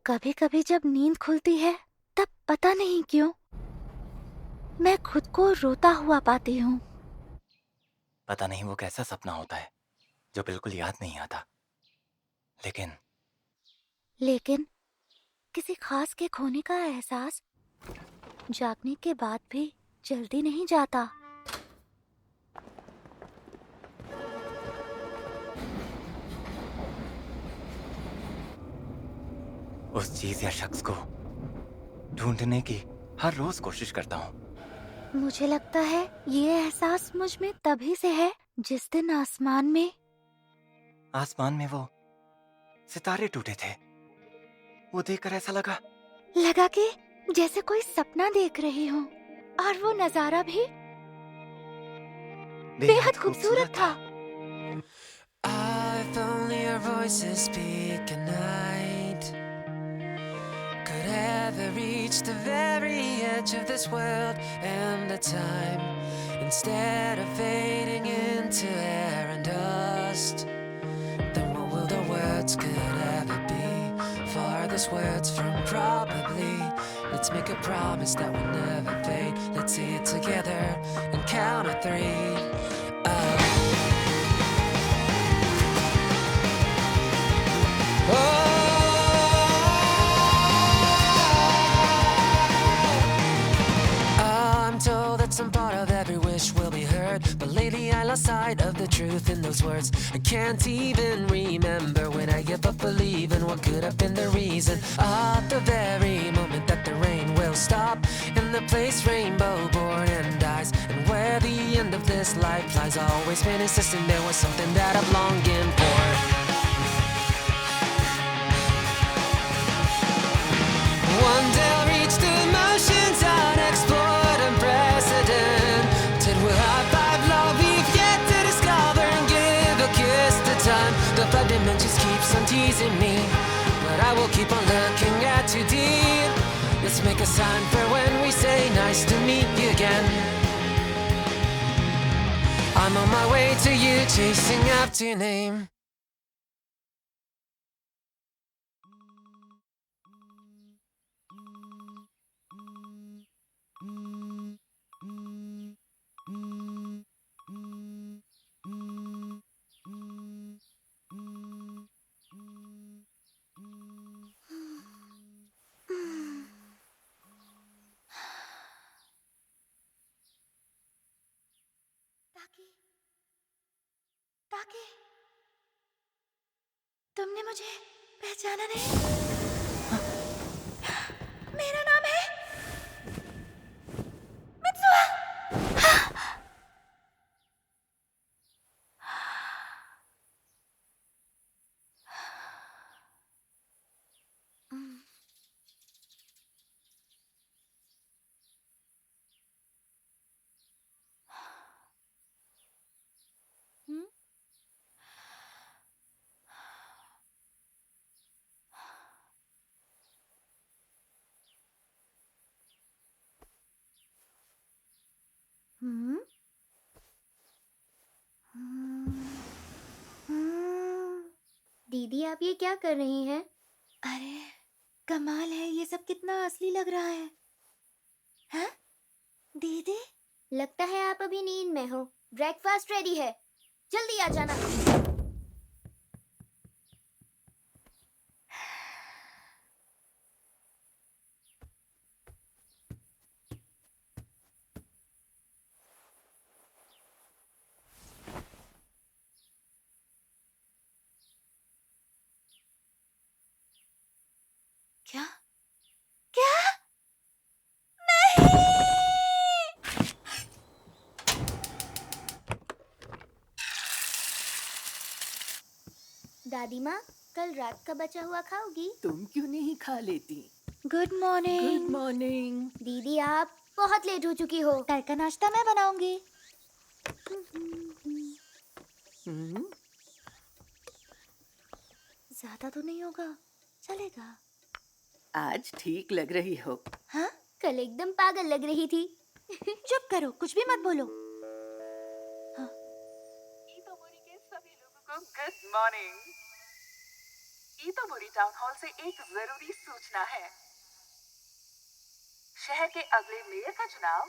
कभी कभी जब नींद खुलती है तब पता नहीं क्यों मैं खुद को रोता हुआ पाती हूँ। पता नहीं वो कैसा सपना होता है जो बिल्कुल याद नहीं आता। लेकिन किसी खास के खोने का एहसास जागने के बाद भी जल्दी नहीं जाता। उस चीज या शख्स को ढूंढने की हर रोज कोशिश करता हूँ। मुझे लगता है ये एहसास मुझ में तभी से है जिस दिन आसमान में वो सितारे टूटे थे। वो देखकर ऐसा लगा लगा कि जैसे कोई सपना देख रही हूँ और वो नजारा भी बेहद खूबसूरत था। If only our voices speak at night could ever reach the very edge of this world and the time, instead of fading into air and dust, then what will the words could ever be? Farthest words from probably. Let's make a promise that will never fade. Let's say it together and count to three. I'm told that some part of every wish will be heard, but lately I lost sight of the truth in those words. I can't even remember when I gave up believing what could have been the reason. At the very moment that the rain will stop, in the place rainbow born and dies, and where the end of this life lies, I've always been insisting there was something that I'm longing for. One day I'll reach the motions unexplored, unprecedented. We'll high-five love we've yet to discover and give a kiss to time. The 5 dimensions keeps on teasing me, but I will keep on looking at you, dear. Let's make a sign for when we say nice to meet you again. I'm on my way to you, chasing after your name. ताकि तुमने मुझे पहचाना नहीं? मेरा नाम है Mitsuha. हम्म दीदी, आप ये क्या कर रही हैं? अरे कमाल है, ये सब कितना असली लग रहा है। हाँ दीदी, लगता है आप अभी नींद में हो। ब्रेकफास्ट रेडी है, जल्दी आ जाना। क्या क्या? नहीं! दादी माँ, कल रात का बचा हुआ खाओगी? तुम क्यों नहीं खा लेती? Good morning. Good morning. दीदी, आप बहुत लेट हो चुकी हो। कल का नाश्ता मैं बनाऊंगी। ज्यादा तो नहीं होगा, चलेगा। आज ठीक लग रही हो। हाँ, कल एकदम पागल लग रही थी। चुप करो, कुछ भी मत बोलो। हाँ। ईदोमोरी के सभी लोगों को गुड मॉर्निंग। ईतोमोरी टाउन हॉल से एक जरूरी सूचना है। शहर के अगले मेयर का चुनाव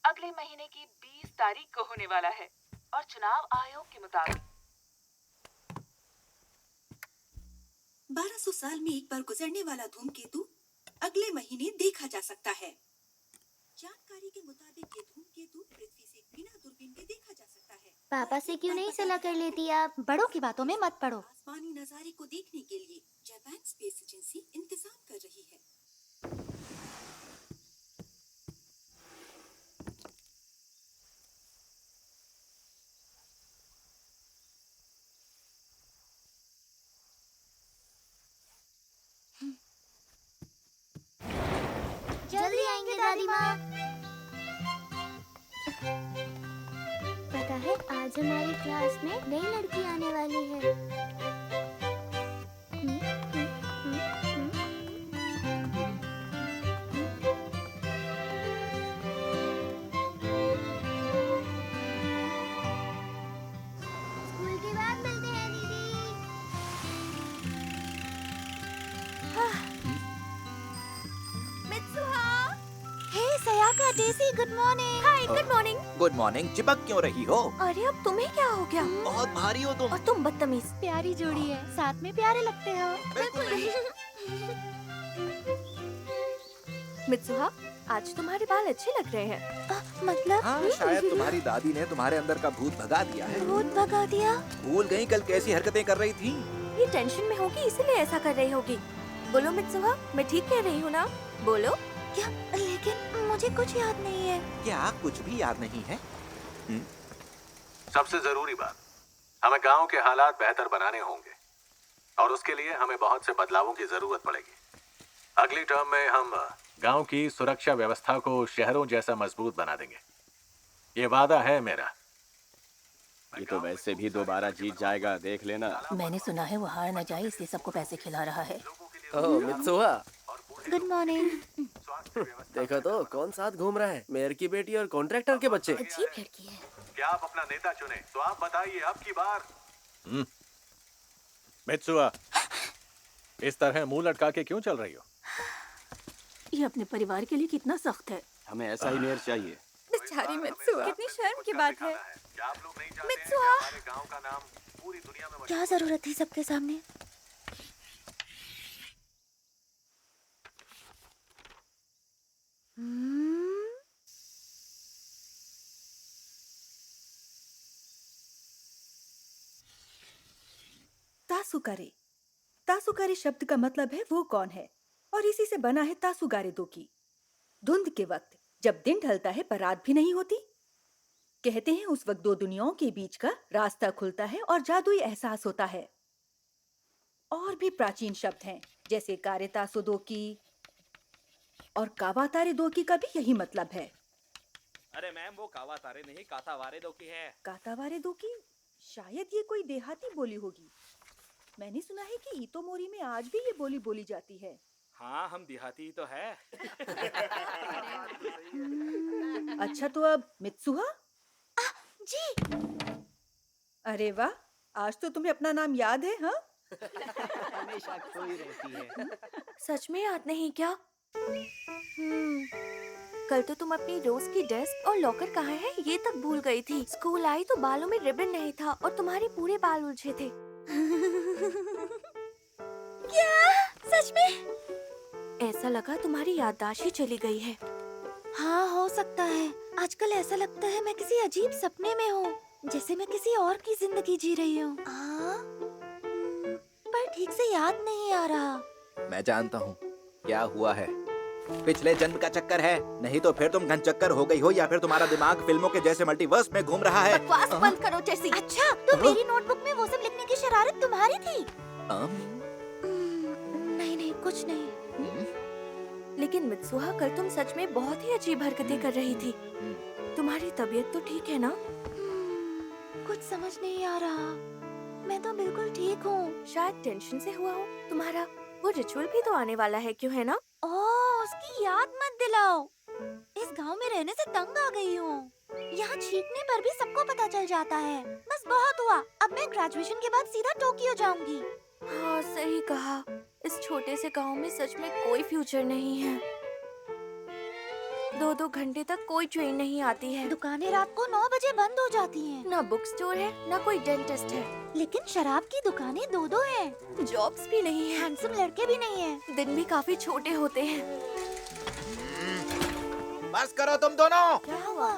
अगले महीने की 20 तारीख को होने वाला है और चुनाव आयोग के मुताबिक 1200 साल में एक बार गुजरने वाला धूमकेतु अगले महीने देखा जा सकता है। जानकारी के मुताबिक ये धूमकेतु पृथ्वी से बिना दूरबीन के देखा जा सकता है। पापा से क्यों नहीं सलाह कर लेती आप? बड़ों की बातों में मत पड़ो। आसमानी नजारे को देखने के लिए जापान स्पेस एजेंसी इंतजाम कर रही है। जल्दी आएंगे दादी माँ। पता है आज हमारी क्लास में नई लड़की आने वाली है। स्कूल के बाद मिलते हैं दीदी। हे सयाका, डेसी, गुड मॉर्निंग। हाय, गुड मॉर्निंग। Good morning. चिपक क्यों रही हो? अरे अब तुम्हें क्या हो गया? बहुत भारी हो तुम। और तुम बदतमीज। प्यारी जोड़ी है, साथ में प्यारे लगते हो। बिल्कुल नहीं। मित्सुहा, आज तुम्हारे बाल अच्छे लग रहे हैं। मतलब? हाँ, शायद तुम्हारी दादी ने तुम्हारे अंदर का भूत भगा दिया है। भूत भगा दिया? भूल गई कल कैसी हरकतें कर रही थी। ये टेंशन में होगी इसीलिए ऐसा कर रही होगी। बोलो मित्सुहा, मैं ठीक कह रही हूँ ना? बोलो। क्या? लेकिन मुझे कुछ याद नहीं है। क्या कुछ भी याद नहीं है? सबसे जरूरी बात, हमें गांव के हालात बेहतर बनाने होंगे और उसके लिए हमें बहुत से बदलावों की जरूरत पड़ेगी। अगली टर्म में हम गांव की सुरक्षा व्यवस्था को शहरों जैसा मजबूत बना देंगे। ये वादा है मेरा। ये तो वैसे भी दोबारा जीत जाएगा, देख लेना। मैंने सुना है वो हार न जाए इसलिए सबको पैसे खिला रहा है। ओह मित्सुहा, गुड मॉर्निंग। देखो तो कौन साथ घूम रहा है, मेयर की बेटी और कॉन्ट्रैक्टर के बच्चे। अजीब लड़की है। क्या आप अपना नेता चुने तो आप बताइए अब की बार। मित्सुआ, इस तरह मुंह लटका के क्यों चल रही हो? ये अपने परिवार के लिए कितना सख्त है। हमें ऐसा ही मेयर चाहिए। बेचारी मित्सुहा, कितनी शर्म की बात है। क्या आप लोग नहीं जानते मित्सुआ, हमारे गांव का नाम पूरी दुनिया में क्या जरूरत थी सबके सामने? तासुकारे। तासुकारे शब्द का मतलब है वो कौन है, और इसी से बना है तासुगारे दोकी। धुंध के वक्त जब दिन ढलता है पर रात भी नहीं होती, कहते हैं उस वक्त दो दुनियाओं के बीच का रास्ता खुलता है और जादुई एहसास होता है। और भी प्राचीन शब्द हैं जैसे कारे तासु दोकी और कावातारे दोकी का भी यही मतलब है। अरे मैम, वो कावातारे नहीं कातावारे दोकी है। कातावारे दोकी? शायद ये कोई देहाती बोली होगी। मैंने सुना है कि ईतोमोरी में आज भी ये बोली बोली जाती है। हाँ, हम देहाती तो है। अच्छा तो अब मित्सुहा? जी। अरे वाह, आज तो तुम्हें अपना नाम याद है। हाँ, हमेशा खोई रहती है। सच में याद नहीं क्या? कल तो तुम अपनी रोज की डेस्क और लॉकर कहाँ है ये तक भूल गई थी। स्कूल आई तो बालों में रिबन नहीं था और तुम्हारे पूरे बाल उलझे थे। क्या? सच में? ऐसा लगा तुम्हारी याददाश्त ही चली गई है। हाँ, हो सकता है। आजकल ऐसा लगता है मैं किसी अजीब सपने में हूँ, जैसे मैं किसी और की जिंदगी जी रही हूँ। पर ठीक से याद नहीं आ रहा। मैं जानता हूँ क्या हुआ है। पिछले जन्म का चक्कर है, नहीं तो फिर तुम घन चक्कर हो गई हो या फिर तुम्हारा दिमाग फिल्मों के जैसे मल्टीवर्स में घूम रहा है। बकवास बंद करो टेसी। अच्छा, तो मेरी नोटबुक में वो सब लिखने की शरारत तुम्हारी थी? नहीं नहीं, कुछ नहीं। लेकिन मित्सुहा, कल तुम सच में बहुत ही अजीब हरकतें कर रही थी। तुम्हारी तबीयत तो ठीक है ना? कुछ समझ नहीं आ रहा। मैं तो बिल्कुल ठीक हूँ। शायद टेंशन से हुआ हो। तुम्हारा वो रिचुअल भी तो आने वाला है, क्यों है ना? ओह, उसकी याद मत दिलाओ। इस गांव में रहने से तंग आ गई हूँ। यहाँ छींकने पर भी सबको पता चल जाता है। बस बहुत हुआ, अब मैं ग्रेजुएशन के बाद सीधा टोक्यो जाऊंगी। हाँ, सही कहा। इस छोटे से गांव में सच में कोई फ्यूचर नहीं है। 2-2 घंटे तक कोई ट्रेन नहीं आती है। दुकानें रात को 9 बजे बंद हो जाती हैं। ना बुक स्टोर है, ना कोई डेंटिस्ट है। लेकिन शराब की दुकानें 2-2 हैं। जॉब्स भी नहीं है। हैंडसम लड़के भी नहीं हैं। दिन भी काफी छोटे होते हैं। बस करो तुम दोनों। क्या हुआ?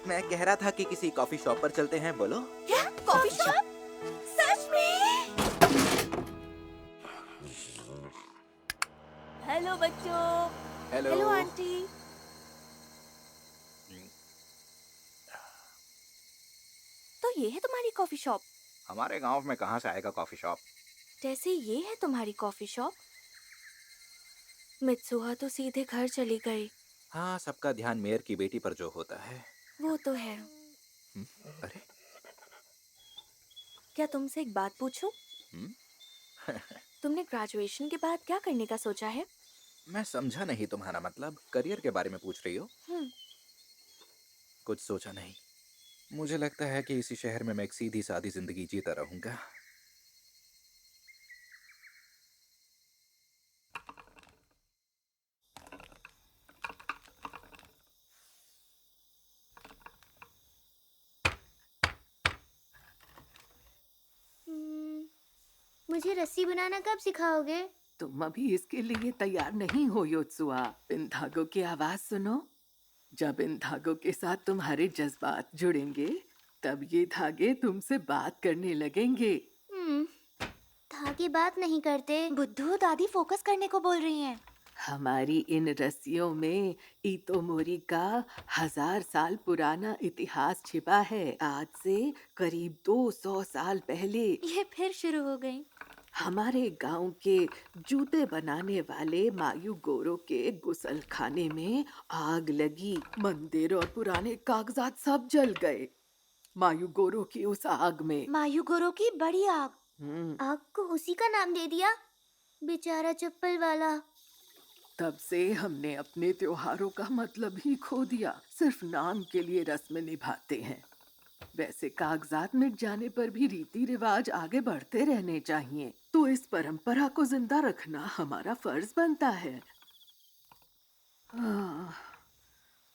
मैं कह रहा था कि किसी कॉफी शॉप पर चलते हैं, बोलो। क्या? Coffee shop? सच में? हेलो बच्चों। हेलो। Hello aunty. तो ये है तुम्हारी कॉफी शॉप? हमारे गांव में कहाँ से आएगा कॉफी शॉप? जैसे ये है तुम्हारी कॉफी शॉप? मित्सुहा तो सीधे घर चली गई। हाँ, सबका ध्यान मेयर की बेटी पर जो होता है। वो तो है। अरे क्या तुमसे एक बात पूछूं? तुमने ग्रेजुएशन के बाद क्या करने का सोचा है? मैं समझा नहीं तुम्हारा मतलब। करियर के बारे में पूछ रही हो? कुछ सोचा नहीं। मुझे लगता है कि इसी शहर में मैं एक सीधी सादी जिंदगी जीता रहूंगा। मुझे रस्सी बनाना कब सिखाओगे? तुम अभी इसके लिए तैयार नहीं हो योत्सुआ। इन धागों की आवाज सुनो। जब इन धागों के साथ तुम्हारे जज्बात जुड़ेंगे, तब ये धागे तुमसे बात करने लगेंगे। धागे बात नहीं करते। बुद्धू, दादी फोकस करने को बोल रही हैं। हमारी इन रस्सियों में इतोमोरी का 1000 साल पुराना इतिहास छिपा है। आज से करीब 200 साल पहले ये फिर शुरू हो गई। हमारे गांव के जूते बनाने वाले मायू गोरो के गुसल खाने में आग लगी। मंदिर और पुराने कागजात सब जल गए मायू गोरो की उस आग में। मायू गोरो की बड़ी आग। आग को उसी का नाम दे दिया, बेचारा चप्पल वाला। तब से हमने अपने त्योहारों का मतलब ही खो दिया। सिर्फ नाम के लिए रस्म निभाते हैं। वैसे कागजात मिट जाने पर भी रीति रिवाज आगे बढ़ते रहने चाहिए। तो इस परंपरा को जिंदा रखना हमारा फर्ज बनता है।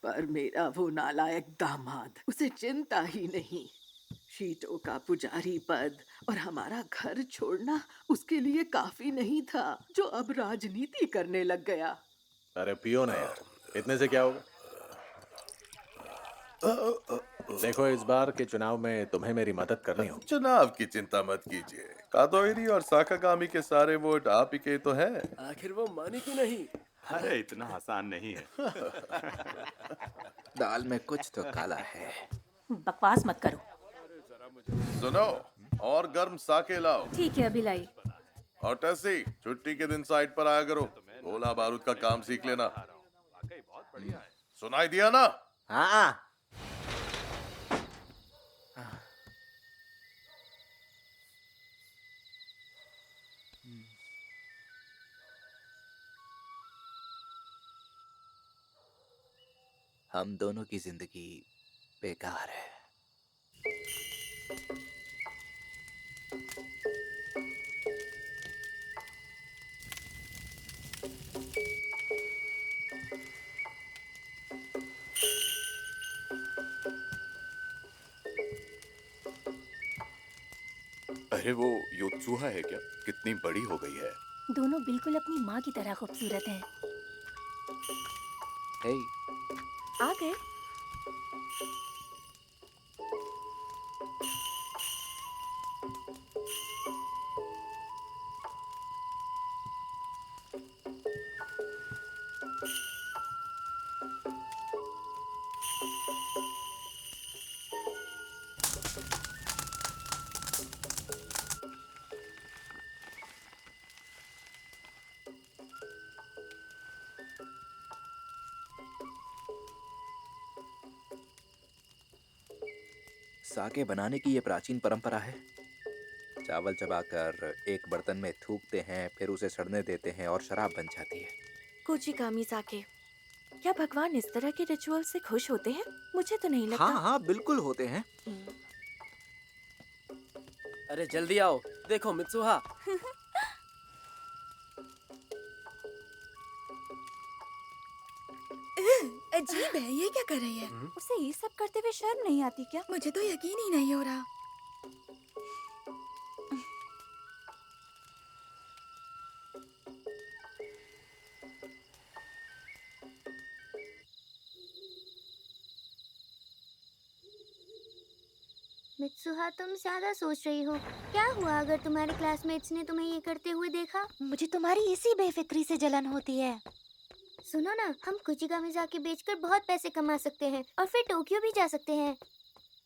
पर मेरा वो नालायक दामाद, उसे चिंता ही नहीं। शीटों का पुजारी पद और हमारा घर छोड़ना उसके लिए काफी नहीं था, जो अब राजनीति करने लग गया। अरे पियो ना यार, इतने से क्या होगा? देखो, इस बार के चुनाव में तुम्हें मेरी मदद करनी होगी। चुनाव की चिंता मत कीजिए। कादोइरी और साकागामी के सारे वोट आप ही के तो हैं। आखिर वो मानी क्यों नहीं? अरे इतना आसान नहीं है। दाल में कुछ तो काला है। बकवास मत करो। सुनो, और गर्म साके लाओ। ठीक है, अभी लाई। और टेसी, छुट्टी के दिन साइट पर आया करो। गोला बारूद का काम सीख लेना। सुनाई दिया ना? हाँ। हम दोनों की जिंदगी बेकार है। अरे वो योत्सुहा है क्या? कितनी बड़ी हो गई है। दोनों बिल्कुल अपनी माँ की तरह खूबसूरत हैं। हे, आ गए? साके बनाने की ये प्राचीन परंपरा है। चावल चबाकर एक बर्तन में थूकते हैं, फिर उसे सड़ने देते हैं और शराब बन जाती है। कोचिकामी साके। क्या भगवान इस तरह के रिचुअल से खुश होते हैं? मुझे तो नहीं लगता। हाँ हाँ, बिल्कुल होते हैं। अरे जल्दी आओ, देखो मित्सुहा। अजीब है, ये क्या कर रही है? उसे ये सब करते हुए शर्म नहीं आती क्या? मुझे तो यकीन ही नहीं हो रहा। मित्सुहा, तुम ज्यादा सोच रही हो। क्या हुआ अगर तुम्हारे क्लासमेट्स ने तुम्हें ये करते हुए देखा? मुझे तुम्हारी इसी बेफिक्री से जलन होती है। सुनो ना, हम कुचिकामी जाके बेचकर बहुत पैसे कमा सकते हैं और फिर टोक्यो भी जा सकते हैं।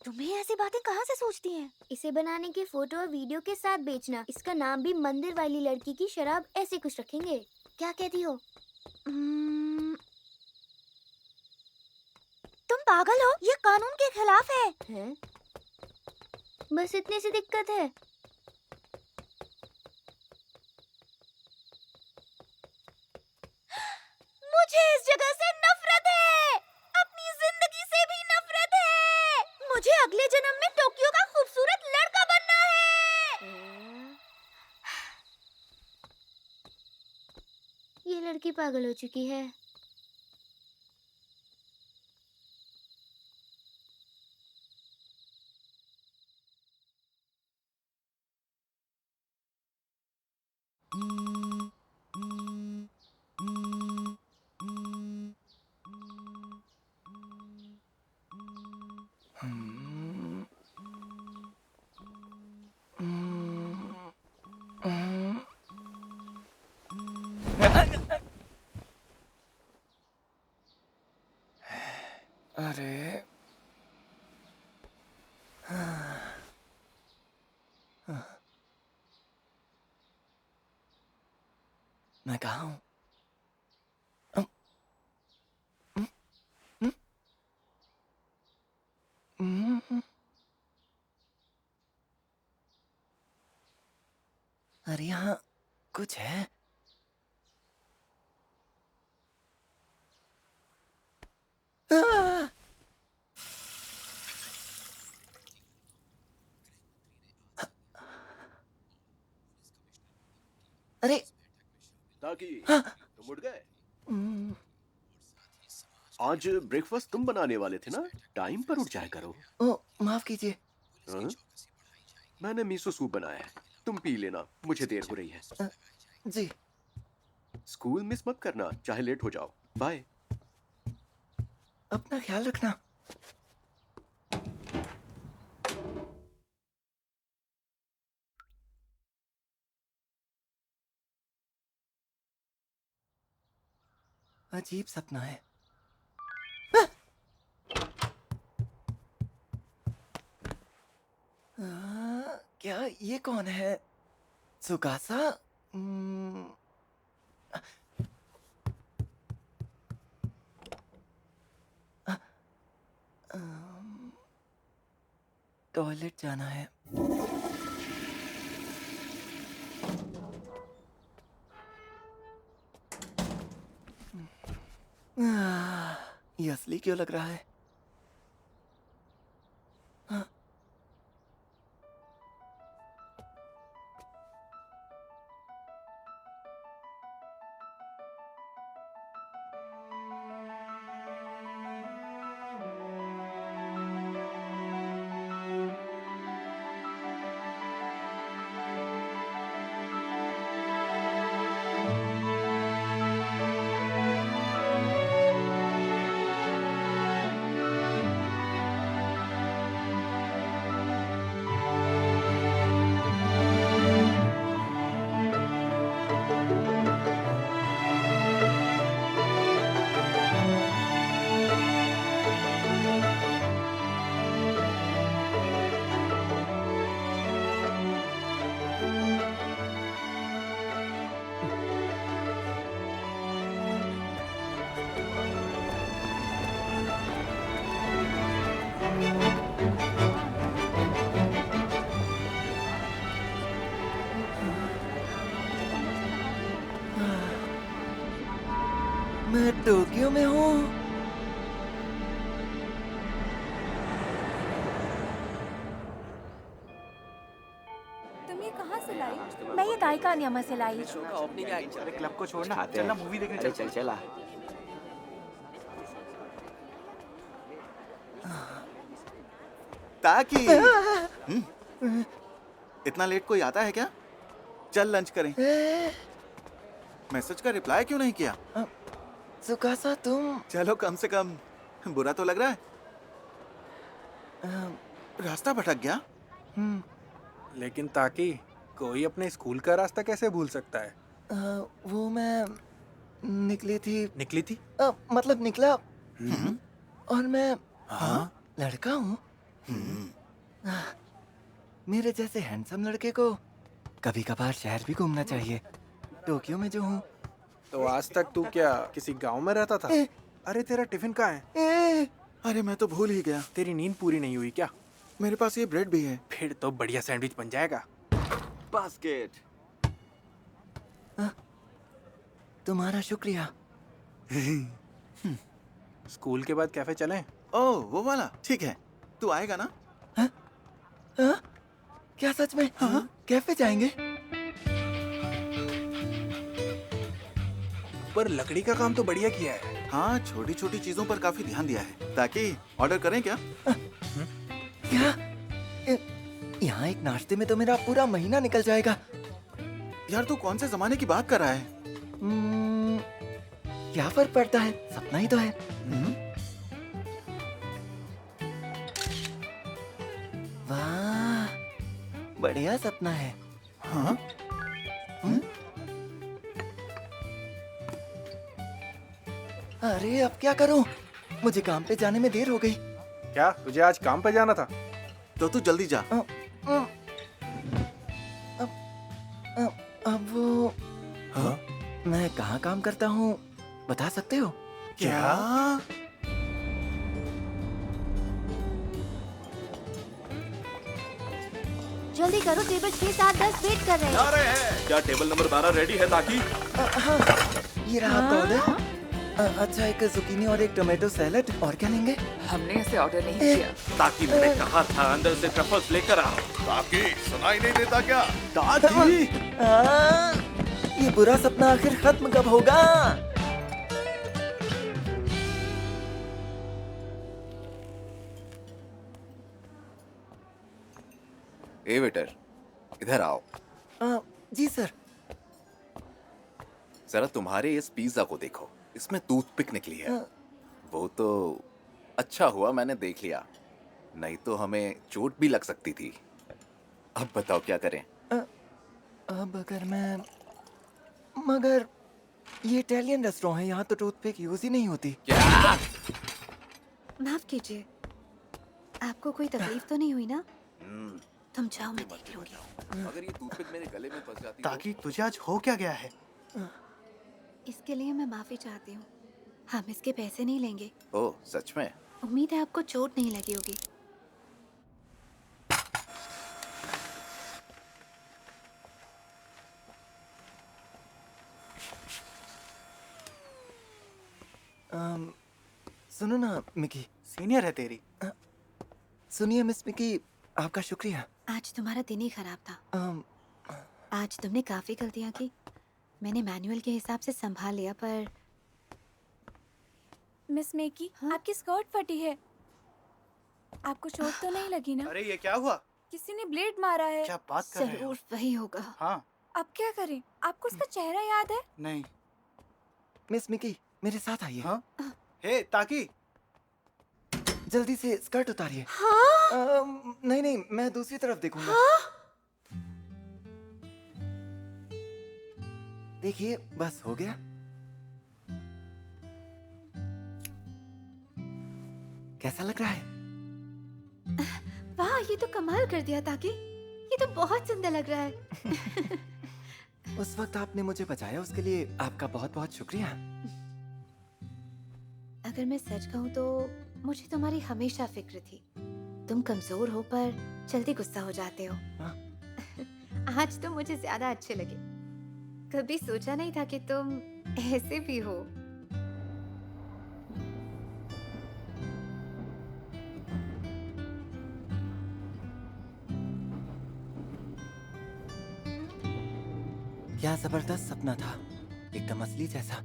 तुम्हें ऐसी बातें कहाँ से सोचती हैं? इसे बनाने के फोटो और वीडियो के साथ बेचना। इसका नाम भी मंदिर वाली लड़की की शराब ऐसे कुछ रखेंगे। क्या कहती हो? तुम पागल हो? ये कानून के खिलाफ है। हैं? बस इतनी सी दिक्कत है। मुझे इस जगह से नफरत है, अपनी जिंदगी से भी नफरत है। मुझे अगले जन्म में टोक्यो का खूबसूरत लड़का बनना है। ये लड़की पागल हो चुकी है। अरे मैं कहाँ हूँ? अरे यहाँ कुछ है। अरे ताकि तुम उठ गए? आज ब्रेकफास्ट तुम बनाने वाले थे ना? टाइम पर उठ जाया करो। ओ माफ कीजिए। हाँ? मैंने मिसो सूप बनाया है, तुम पी लेना, मुझे देर हो रही है। जी। स्कूल मिस मत करना, चाहे लेट हो जाओ। बाय। अपना ख्याल रखना। अजीब सपना है। क्या ये कौन है? सुकासा? टॉयलेट जाना है। ये असली क्यों लग रहा है? से लाई? मैं ये दायका नियमा से लाई। शो का ओपनिंग एक्ट। अरे क्लब को छोड़ना, खाते चलना हैं। मूवी देखने अरे चल। चला। ताकि इतना लेट कोई आता है क्या? चल लंच करें। मैसेज का रिप्लाई क्यों नहीं किया? सुकासा तुम चलो कम से कम बुरा तो लग रहा है। रास्ता भटक गया। लेकिन ताकि कोई अपने स्कूल का रास्ता कैसे भूल सकता है? वो मैं निकली थी। मतलब निकला और मैं लड़का हूँ। मेरे जैसे हैंडसम लड़के को कभी कभार शहर भी घूमना चाहिए। टोक्यो में जो हूँ। तो आज तक तू क्या किसी गांव में रहता था? अरे तेरा टिफिन कहाँ है? अरे मैं तो भूल ही गया। तेरी नींद पूरी नहीं हुई क्या? मेरे पास ये ब्रेड भी है। फिर तो बढ़िया सैंडविच बन जाएगा। बास्केट। तुम्हारा शुक्रिया। स्कूल के बाद कैफे चलें? ओह वो वाला ठीक है। तू आएगा ना? क्या सच में? कैफे जाएंगे? पर लकड़ी का काम तो बढ़िया किया है। हाँ छोटी छोटी चीजों पर काफी ध्यान दिया है। ताकि ऑर्डर करें क्या? क्या? यहाँ एक नाश्ते में तो मेरा पूरा महीना निकल जाएगा। यार तू कौन से जमाने की बात कर रहा है? क्या फर्क पड़ता है? सपना ही तो है। वाह, बढ़िया सपना है। हाँ? अरे अब क्या करूं? मुझे काम पे जाने में देर हो गई। क्या तुझे आज काम पे जाना था? तो तू जल्दी जा। अब वो मैं कहाँ काम करता हूँ बता सकते हो? क्या? जल्दी करो, टेबल 6, 7, 10 वेट कर रहे आ रहे हैं। क्या टेबल नंबर 12 रेडी है ताकि? हाँ, ये रहा आपका ऑर्डर। अच्छा एक जुकीनी और एक टोमेटो सैलेड। और क्या लेंगे? हमने ऐसे ऑर्डर नहीं किया। ताकि मैंने कहा था अंदर से ट्रफल्स लेकर आ। ताकि सुनाई नहीं देता क्या? ताकि ये बुरा सपना आखिर खत्म कब होगा? ए वेटर, इधर आओ। जी सर। जरा तुम्हारे इस पिज्जा को देखो, इसमें टूथपिक निकली है। वो तो अच्छा हुआ मैंने देख लिया, नहीं तो हमें चोट भी लग सकती थी। अब बताओ क्या करें? अब अगर मगर ये इटालियन रेस्टोरेंट है, यहाँ तो टूथपिक यूज ही नहीं होती। क्या? माफ कीजिए, आपको कोई तकलीफ तो नहीं हुई ना? तुम जाओ, मैं देख लूंगी। अगर ये टूथपिक मेरे गले में फंस जाती ताकि तुझे आज हो क्या गया है? इसके लिए मैं माफी चाहती हूँ। हम इसके पैसे नहीं लेंगे। ओह सच में? उम्मीद है आपको चोट नहीं लगी होगी। सुनो ना मिकी। सीनियर है तेरी। सुनिए मिस मिकी, आपका शुक्रिया। आज तुम्हारा दिन ही खराब था। आज तुमने काफी गलतियां की। मैंने मैनुअल के हिसाब से संभाल लिया, पर मिस मेकी, आपकी स्कर्ट फटी है। आपको चोट तो नहीं लगी ना? अरे ये क्या हुआ? किसी ने ब्लेड मारा है। क्या बात कर रहे हो? जरूर वही होगा। हाँ। अब क्या करें? आपको उसका चेहरा याद है? नहीं। मिस मिकी मेरे साथ आइए। हाँ? हे ताकि जल्दी से स्कर्ट उतारिए। हाँ? नहीं नहीं, मैं दूसरी तरफ देखूंगा। हाँ? देखिए बस हो गया। कैसा लग रहा है? वाह, ये तो कमाल कर दिया ताकि। ये तो बहुत सुंदर लग रहा है। उस वक्त आपने मुझे बचाया, उसके लिए आपका बहुत बहुत शुक्रिया। अगर मैं सच कहूँ तो मुझे तुम्हारी हमेशा फिक्र थी। तुम कमजोर हो पर जल्दी गुस्सा हो जाते हो। आज तो मुझे ज्यादा अच्छे लगे। कभी सोचा नहीं था कि तुम ऐसे भी हो। क्या जबरदस्त सपना था, एकदम असली जैसा।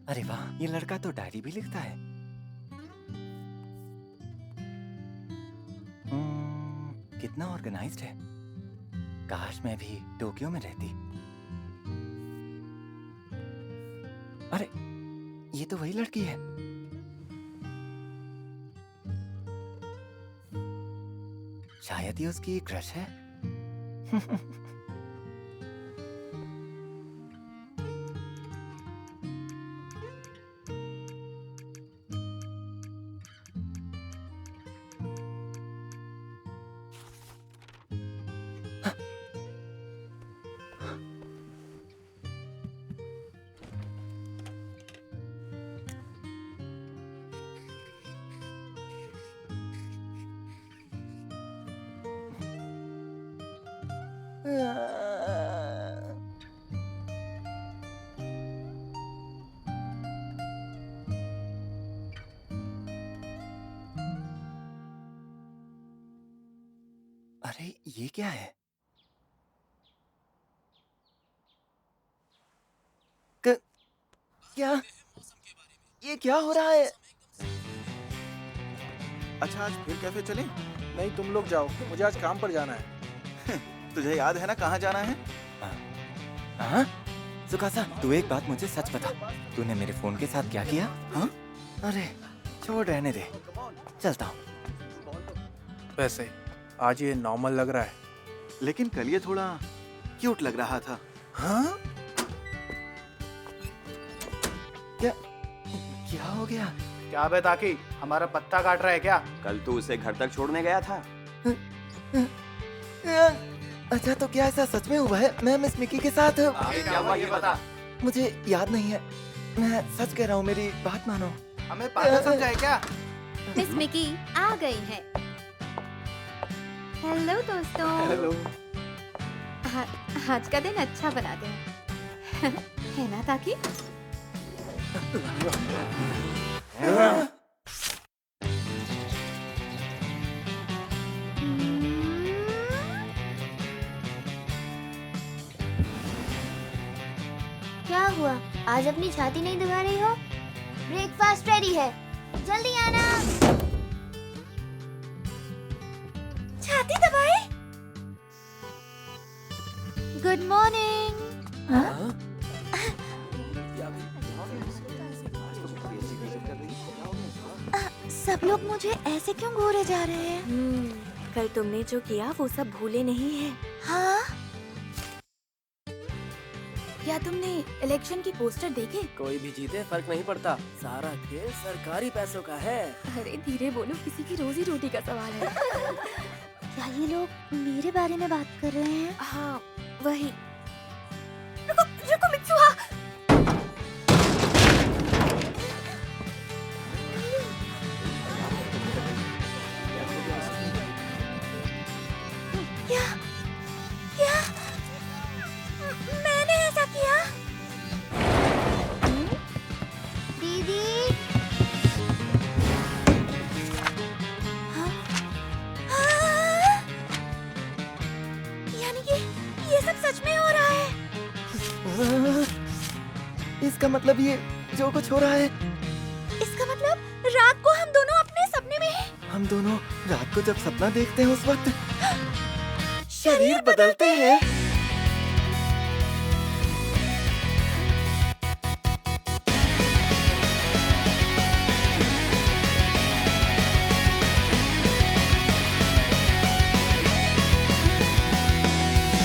अरे वाह, ये लड़का तो डायरी भी लिखता है। कितना ऑर्गेनाइज्ड है। काश मैं भी टोक्यो में रहती। अरे ये तो वही लड़की है। शायद ये उसकी क्रश है। अरे ये क्या है? क्या ये क्या हो रहा है? अच्छा आज फिर कैफे चलें? नहीं, तुम लोग जाओ, मुझे आज काम पर जाना है। तुझे याद है ना कहाँ जाना है? हाँ? सुकासा, तू एक बात मुझे सच बता, तूने मेरे फोन के साथ क्या किया? हाँ? अरे छोड़, रहने दे, चलता हूँ। वैसे आज ये नॉर्मल लग रहा है, लेकिन कल ये थोड़ा क्यूट लग रहा था। हाँ? क्या हो गया? क्या बे ताकि हमारा पत्ता काट रहा है क्या? कल तू उसे घर तक छोड़ने गया था। अच्छा तो क्या ऐसा सच में हुआ है? मैं मिस मिकी के साथ। क्या हुआ ये बता। मुझे याद नहीं है, मैं सच कह रहा हूँ, मेरी बात मानो। हमें पागल समझा है क्या? मिस मिकी आ गई है। हेलो दोस्तों। हेलो। आज का दिन अच्छा बनाते हैं। है ना ताकि? क्या हुआ? आज अपनी छाती नहीं दबा रही हो? ब्रेकफास्ट रेडी है, जल्दी आना। छाती दबाए? Good morning. सब लोग मुझे ऐसे क्यों घूरे जा रहे हैं? कल तुमने जो किया वो सब भूले नहीं है। हाँ? क्या तुमने इलेक्शन की पोस्टर देखे? कोई भी जीते फर्क नहीं पड़ता, सारा खेल सरकारी पैसों का है। अरे धीरे बोलो, किसी की रोजी रोटी का सवाल है। क्या ये लोग मेरे बारे में बात कर रहे हैं? हाँ वही। रुको रुको मित्सुहा। क्या क्या मैंने ऐसा किया? दीदी। हाँ? हाँ? यानी कि ये सब सच में हो रहा है? इसका मतलब ये जो कुछ हो रहा है, इसका मतलब रात को हम दोनों अपने सपने में हैं। हम दोनों रात को जब सपना देखते हैं उस वक्त शरीर बदलते हैं।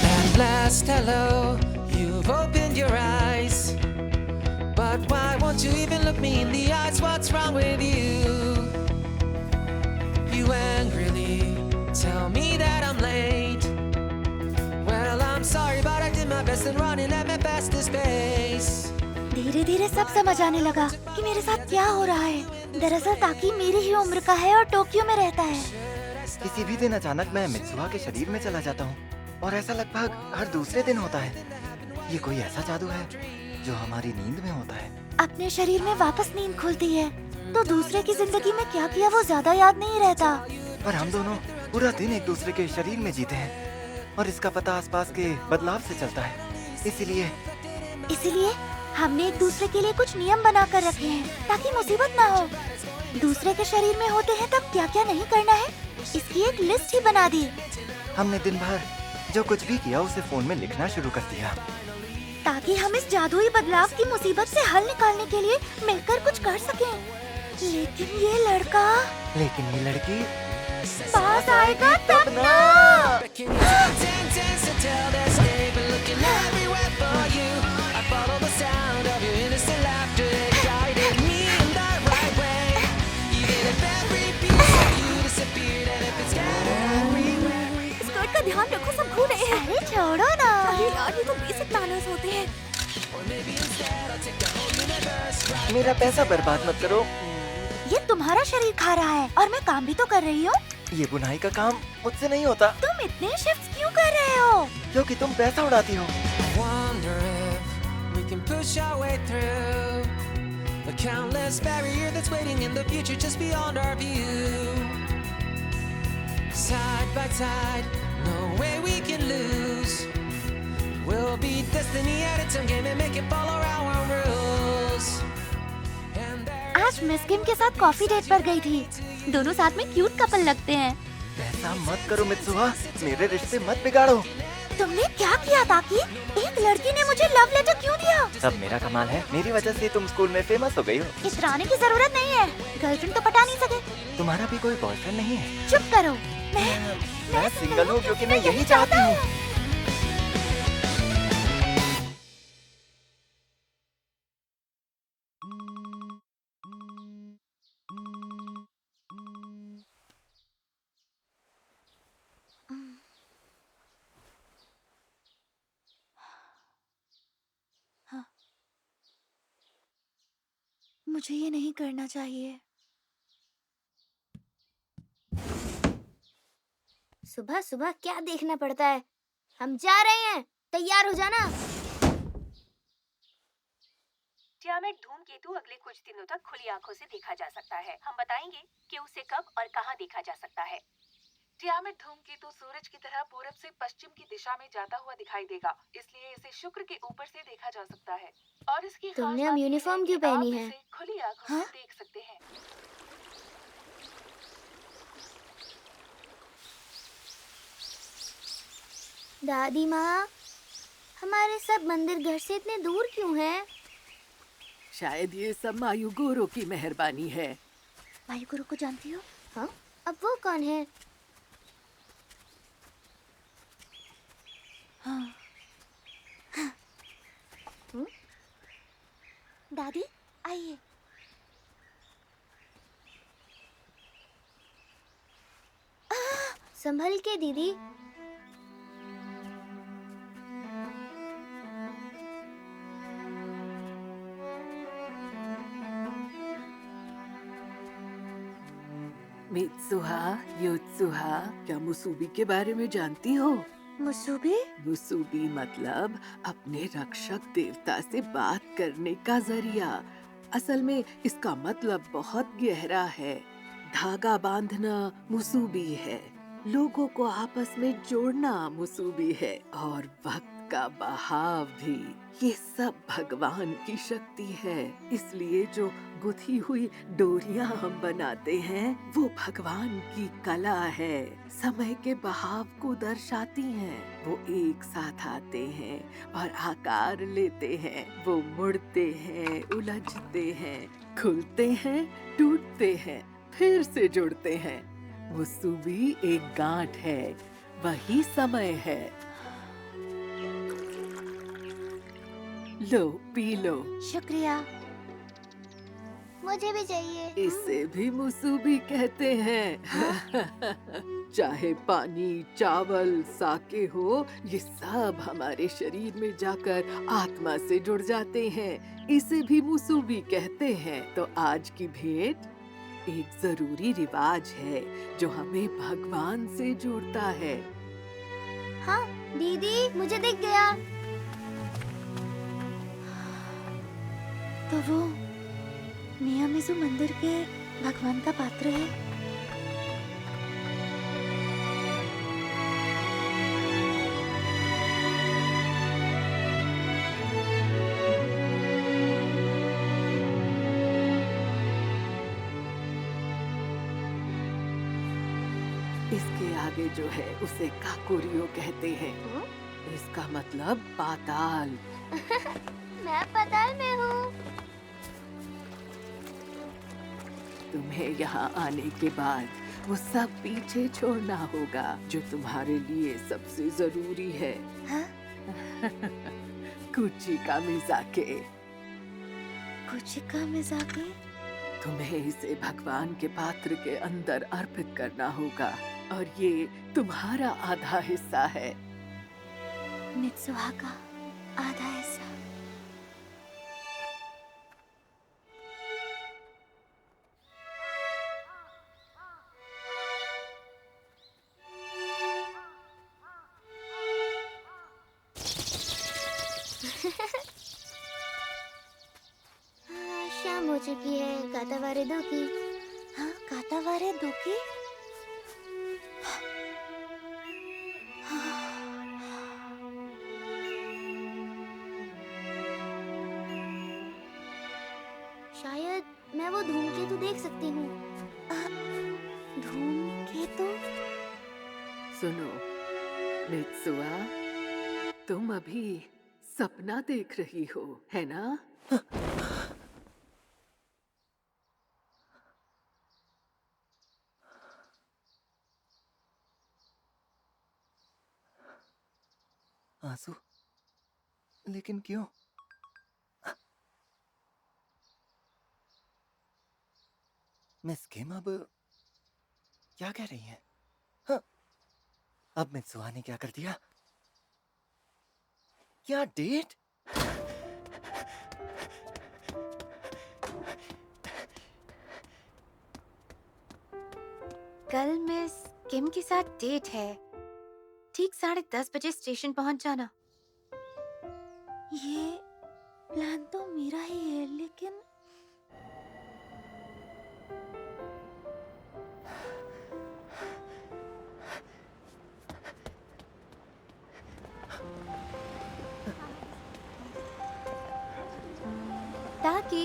At last, hello, you've opened your eyes. But why won't you even look me in the eyes? What's wrong with you? You angrily tell me that I'm late. Well, I'm sorry, but I did my best and running at my fastest pace. धीरे धीरे सब समझ आने लगा कि मेरे साथ क्या हो रहा है। दरअसल ताकि मेरी ही उम्र का है और टोक्यो में रहता है। किसी भी दिन अचानक मैं मित्सुहा के शरीर में चला जाता हूँ और ऐसा लगभग हर दूसरे दिन होता है। ये कोई ऐसा जादू है जो हमारी नींद में होता है। अपने शरीर में वापस नींद खुलती है तो दूसरे की जिंदगी में क्या किया वो ज्यादा याद नहीं रहता। पर हम दोनों पूरा दिन एक दूसरे के शरीर में जीते हैं और इसका पता आसपास के बदलाव से चलता है। इसीलिए हमने एक दूसरे के लिए कुछ नियम बना कर रखे हैं ताकि मुसीबत ना हो। दूसरे के शरीर में होते हैं तब क्या क्या नहीं करना है, इसकी एक लिस्ट ही बना दी। हमने दिन भर जो कुछ भी किया उसे फोन में लिखना शुरू कर दिया, ताकि हम इस जादुई बदलाव की मुसीबत से हल निकालने के लिए मिलकर कुछ कर सकें। लेकिन ये लड़की पास आएगा तब ना। स्कर्ट का ध्यान रखो, सब घूम रहे हैं। अरे छोड़ो ना। अरे यार, ये तो बेसिक मैनर्स होते हैं। मेरा पैसा बर्बाद मत करो। ये तुम्हारा शरीर खा रहा है और मैं काम भी तो कर रही हूँ। ये बुनाई का काम मुझसे नहीं होता। तुम इतने शिफ्ट्स क्यों कर रहे हो? क्योंकि तुम पैसा उड़ाती हो। Wonder if we can push our way through the countless barrier that's waiting in the future just beyond our view. Side by side, no way we can lose. We'll be destiny at its own game and make it follow our rules. आज miss किम के साथ coffee date पर गई थी। दोनों साथ में cute couple लगते हैं। ऐसा मत करो मित्सुहा, मेरे रिश्ते मत बिगाड़ो। तुमने क्या किया ताकि? एक लड़की ने मुझे लव लेटर क्यों दिया? सब मेरा कमाल है, मेरी वजह से तुम स्कूल में फेमस हो गई हो। इतराने की जरूरत नहीं है, गर्लफ्रेंड तो पटा नहीं सके। तुम्हारा भी कोई बॉयफ्रेंड नहीं है? चुप करो। मैं सिंगल हूँ क्योंकि मैं यही चाहती हूँ। मुझे ये नहीं करना चाहिए। सुबह सुबह क्या देखना पड़ता है? हम जा रहे हैं, तैयार हो जाना। टियामेट धूमकेतु अगले कुछ दिनों तक खुली आंखों से देखा जा सकता है। हम बताएंगे कि उसे कब और कहां देखा जा सकता है। टियामेट धूमकेतु सूरज की तरह पूरब से पश्चिम की दिशा में जाता हुआ दिखाई देगा, इसलिए इसे शुक्र के ऊपर से देखा जा सकता है। और इसकी खास तुमने बात अब यह यूनिफॉर्म कि क्यों पहनी आप है? इसे खुली आंखों से देख सकते हैं। दादी माँ, हमारे सब मंदिर घर से इतने दूर क्यों हैं? शायद ये सब मायुगोरो की मेहरबानी है। मायुगोरो को जानती हो? हाँ। अब वो कौन है? हाँ। दादी आइए। संभल के दीदी। मित्सुहा, योत्सुहा, क्या मुसूबी के बारे में जानती हो? मुसूबी? मुसूबी मतलब अपने रक्षक देवता से बात करने का जरिया। असल में इसका मतलब बहुत गहरा है। धागा बांधना मुसूबी है, लोगों को आपस में जोड़ना मुसूबी है, और वक्त का बहाव भी। ये सब भगवान की शक्ति है। इसलिए जो गुथी हुई डोरियां हम बनाते हैं वो भगवान की कला है। समय के बहाव को दर्शाती हैं। वो एक साथ आते हैं और आकार लेते हैं। वो मुड़ते हैं, उलझते हैं, खुलते हैं, टूटते हैं, फिर से जुड़ते हैं। मुसूबी एक गांठ है, वही समय है। लो, पी लो। शुक्रिया। मुझे भी चाहिए। इसे भी मुसूबी कहते हैं। चाहे पानी, चावल, साके हो, ये सब हमारे शरीर में जाकर आत्मा से जुड़ जाते हैं। इसे भी मुसूबी कहते हैं। तो आज की भेंट एक जरूरी रिवाज है जो हमें भगवान से जोड़ता है। हाँ दीदी, मुझे दिख गया। तो वो मियामिज़ु मंदिर के भगवान का पात्र है। इसके आगे जो है उसे काकोरियो कहते हैं। इसका मतलब पाताल। मैं पाताल में हूँ। तुम्हें यहाँ आने के बाद वो सब पीछे छोड़ना होगा जो तुम्हारे लिए सबसे जरूरी है। कुची का मिजाके। कुची का मिजाके? तुम्हें इसे भगवान के पात्र के अंदर अर्पित करना होगा और ये तुम्हारा आधा हिस्सा है। मित्सुहा का आधा हिस्सा। शाम हो चुकी है। कातावारे दो की। हाँ, कातावारे दो की। शायद मैं वो धूमकेतु देख सकती हूँ। धूमकेतु? सुनो मित्सुआ, तुम अभी सपना देख रही हो, है ना? आंसू? लेकिन क्यों? मिस किम अब क्या कह रही हैं? हाँ, अब मित्सुआ ने क्या कर दिया? क्या डेट? कल मिस किम के साथ डेट है। ठीक 10:30 बजे स्टेशन पहुंच जाना। ये प्लान तो मेरा ही है, लेकिन ताकि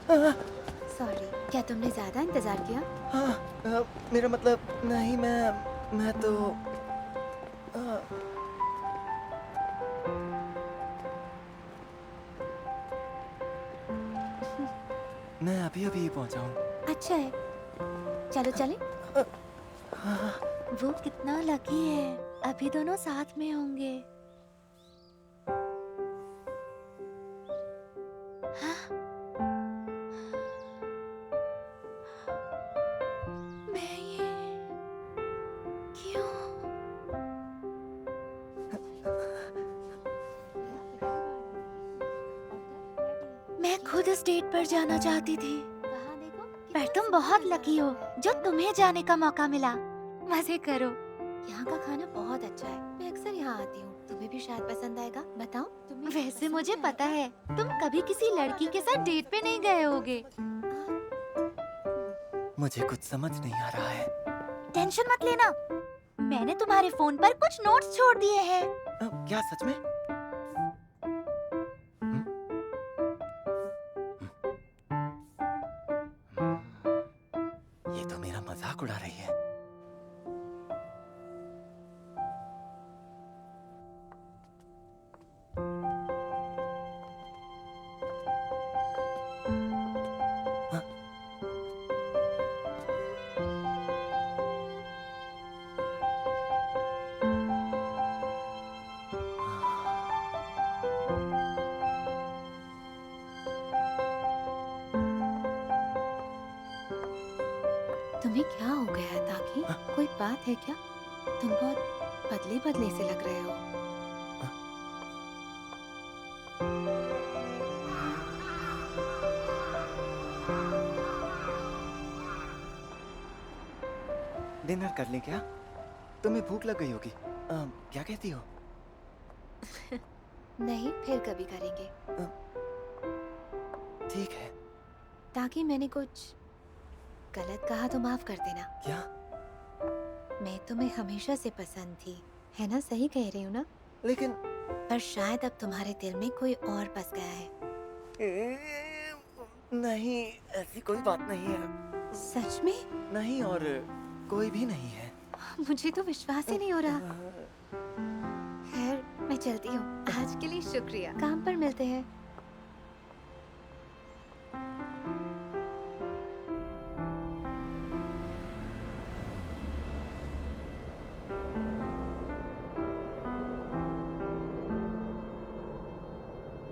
सॉरी, क्या तुमने ज्यादा इंतजार किया? हाँ, मेरा मतलब नहीं, मैं तो मैं अभी अभी पहुंचा हूँ। अच्छा है, चलो चले। वो कितना लकी है, अभी दोनों साथ में होंगे। मैं ये क्यों? मैं खुद इस डेट पर जाना चाहती थी, पर तुम बहुत लकी हो जो तुम्हें जाने का मौका मिला। मजे करो। यहाँ का खाना बहुत अच्छा है, मैं अक्सर यहाँ आती हूँ। तुम्हें भी शायद पसंद आएगा, बताओ। वैसे मुझे पता है तुम कभी किसी लड़की के साथ डेट पे नहीं गए होगे। मुझे कुछ समझ नहीं आ रहा है। टेंशन मत लेना, मैंने तुम्हारे फोन पर कुछ नोट्स छोड़ दिए हैं। क्या सच में? ये तो मेरा मजाक उड़ा रही है। तुम्हें क्या हो गया है ताकि? कोई बात है क्या? तुम बहुत बदले बदले से लग रहे हो। डिनर कर ले क्या? तुम्हें भूख लग गई होगी। क्या कहती हो? नहीं, फिर कभी करेंगे। ठीक है। ताकि मैंने कुछ गलत कहा तो माफ कर देना। क्या? मैं तुम्हें हमेशा से पसंद थी, है ना? सही कह रही हूँ ना? लेकिन पर शायद अब तुम्हारे दिल में कोई और बस गया है। नहीं, ऐसी कोई बात नहीं है। सच में? नहीं, और कोई भी नहीं है। मुझे तो विश्वास ही नहीं हो रहा। खैर, मैं चलती हूँ। आज के लिए शुक्रिया। काम पर मिलते हैं।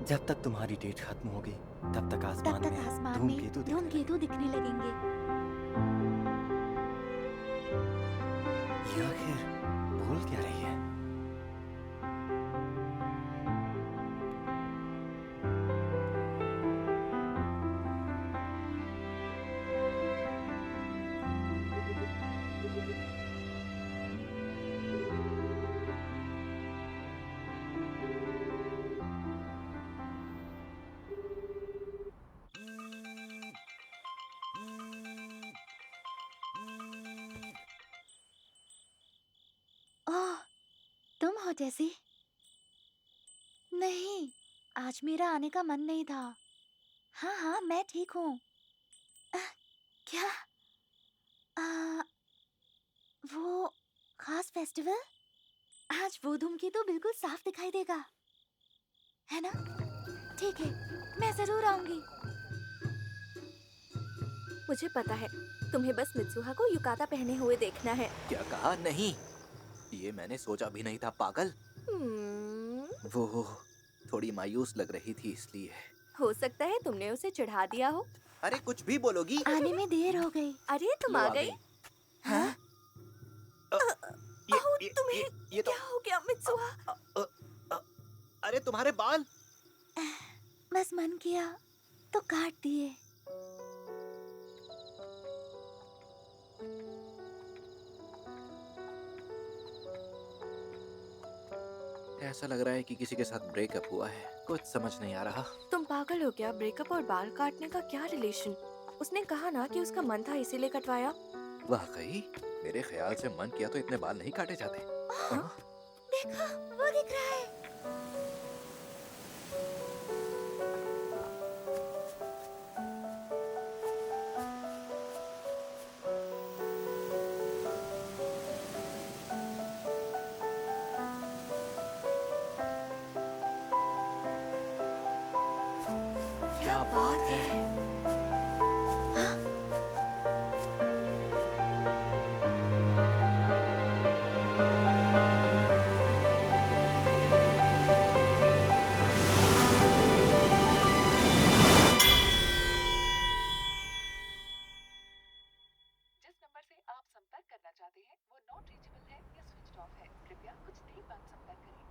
जब तक तुम्हारी डेट खत्म होगी तब तक आसमान में धूमकेतु धूमकेतु दिखने लगेंगे। ये आखिर बोल क्या रही है? ओह, तुम हो जैसी? नहीं, आज मेरा आने का मन नहीं था। हाँ हाँ, मैं ठीक हूँ। क्या? वो खास फेस्टिवल? आज वो धूमकेतु बिल्कुल साफ दिखाई देगा, है ना? ठीक है, मैं जरूर आऊंगी। मुझे पता है, तुम्हें बस मित्सुहा को युकाता पहने हुए देखना है। क्या कहा? नहीं, ये मैंने सोचा भी नहीं था, पागल। वो थोड़ी मायूस लग रही थी इसलिए। हो सकता है तुमने उसे चिढ़ा दिया हो। अरे कुछ भी बोलोगी। आने में देर हो गई। अरे तुम आ गई। हाँ? तुम्हें ये तो क्या हो गया मित्सुहा? अरे तुम्हारे बाल। बस मन किया तो काट दिए। ऐसा लग रहा है कि किसी के साथ ब्रेकअप हुआ है। कुछ समझ नहीं आ रहा। तुम पागल हो क्या? ब्रेकअप और बाल काटने का क्या रिलेशन? उसने कहा ना कि उसका मन था इसीलिए कटवाया। वाकई? मेरे ख्याल से मन किया तो इतने बाल नहीं काटे जाते। देखो, वो दिख रहा है। क्या बात है? जिस नंबर से आप संपर्क करना चाहते हैं वो नॉट रीचेबल है या स्विच ऑफ है। कृपया कुछ देर बाद संपर्क करें।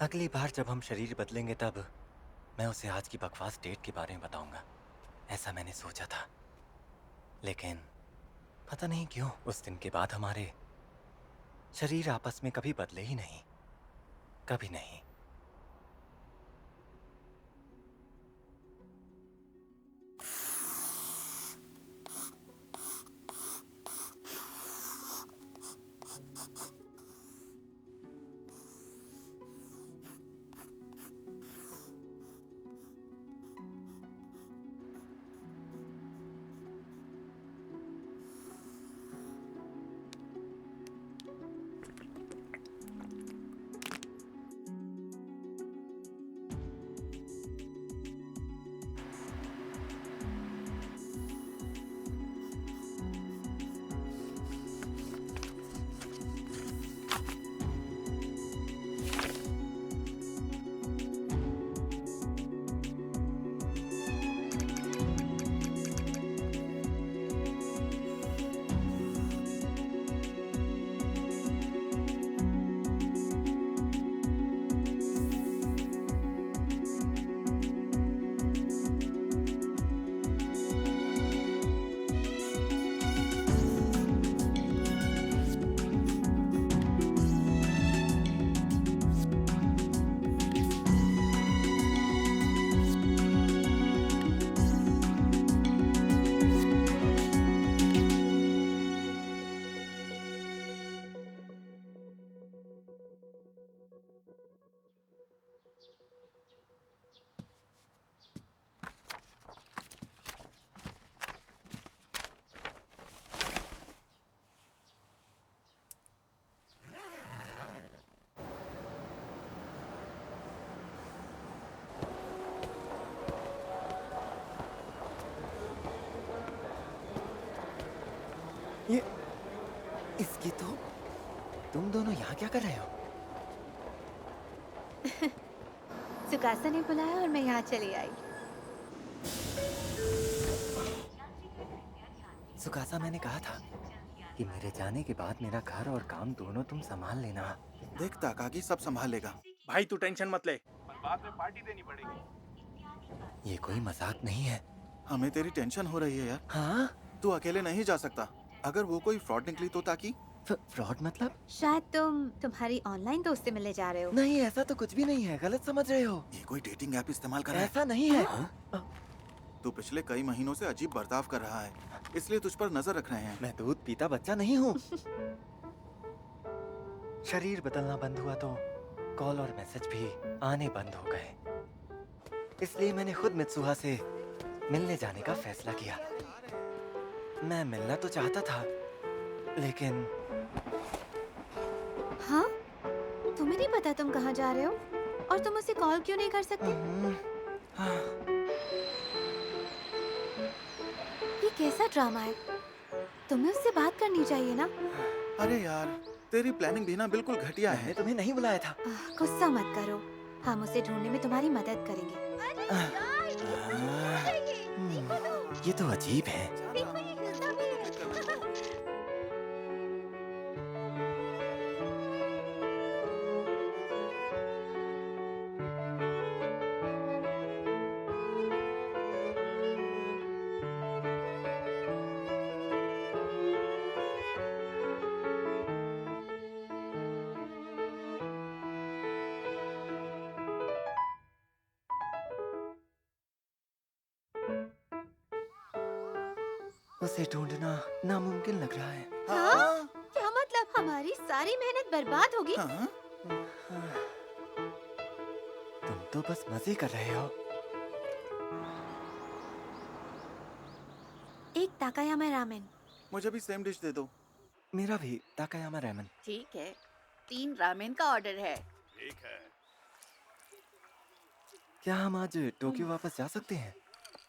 अगली बार जब हम शरीर बदलेंगे तब मैं उसे आज की बकवास डेट के बारे में बताऊंगा। ऐसा मैंने सोचा था, लेकिन पता नहीं क्यों उस दिन के बाद हमारे शरीर आपस में कभी बदले ही नहीं, कभी नहीं। ये इसकी तो तुम दोनों यहाँ क्या कर रहे हो? सुकासा ने बुलाया और मैं यहाँ चली आई। सुकासा, मैंने कहा था कि मेरे जाने के बाद मेरा घर और काम दोनों तुम संभाल लेना। देख ताकागी सब संभाल लेगा। भाई तू टेंशन मत ले। बाद में पार्टी देनी पड़ेगी। ये कोई मजाक नहीं है। हमें तेरी टेंशन हो रही है यार। हाँ? तू अकेले नहीं जा सकता। अगर वो कोई फ्रॉड निकली तो ताकि फ्रॉड मतलब? शायद तुम तुम्हारी ऑनलाइन दोस्त से मिलने जा रहे हो। नहीं, ऐसा तो कुछ भी नहीं है, गलत समझ रहे हो। ये कोई डेटिंग ऐप इस्तेमाल कर रहा है। ऐसा नहीं है। तू पिछले कई महीनों से अजीब बर्ताव कर रहा है, इसलिए तुझ पर नजर रख रहे हैं। मैं दूध पीता बच्चा नहीं हूँ। शरीर बदलना बंद हुआ तो कॉल और मैसेज भी आने बंद हो गए, इसलिए मैंने खुद मित्सुहा से मिलने जाने का फैसला किया। मैं मिलना तो चाहता था, लेकिन हाँ? तुम्हें नहीं पता तुम कहाँ जा रहे हो? और तुम उसे कॉल क्यों नहीं कर सकते? ये कैसा ड्रामा है? तुम्हें उससे बात करनी चाहिए ना? अरे यार, तेरी प्लानिंग भी ना बिल्कुल घटिया है। मैंने तुम्हें नहीं बुलाया था। गुस्सा मत करो, हम उसे ढूंढने में तुम्हारी मदद करेंगे। ये तो अजीब है। उसे ढूंढना नामुमकिन लग रहा है। हाँ? क्या मतलब हमारी सारी मेहनत बर्बाद होगी? तुम तो बस मजे कर रहे हो। एक ताकायामा रामेन। मुझे भी सेम डिश दे दो। मेरा भी ताकायामा रामेन। ठीक है, 3 रामेन का ऑर्डर है। ठीक है। क्या हम आज टोक्यो वापस जा सकते हैं?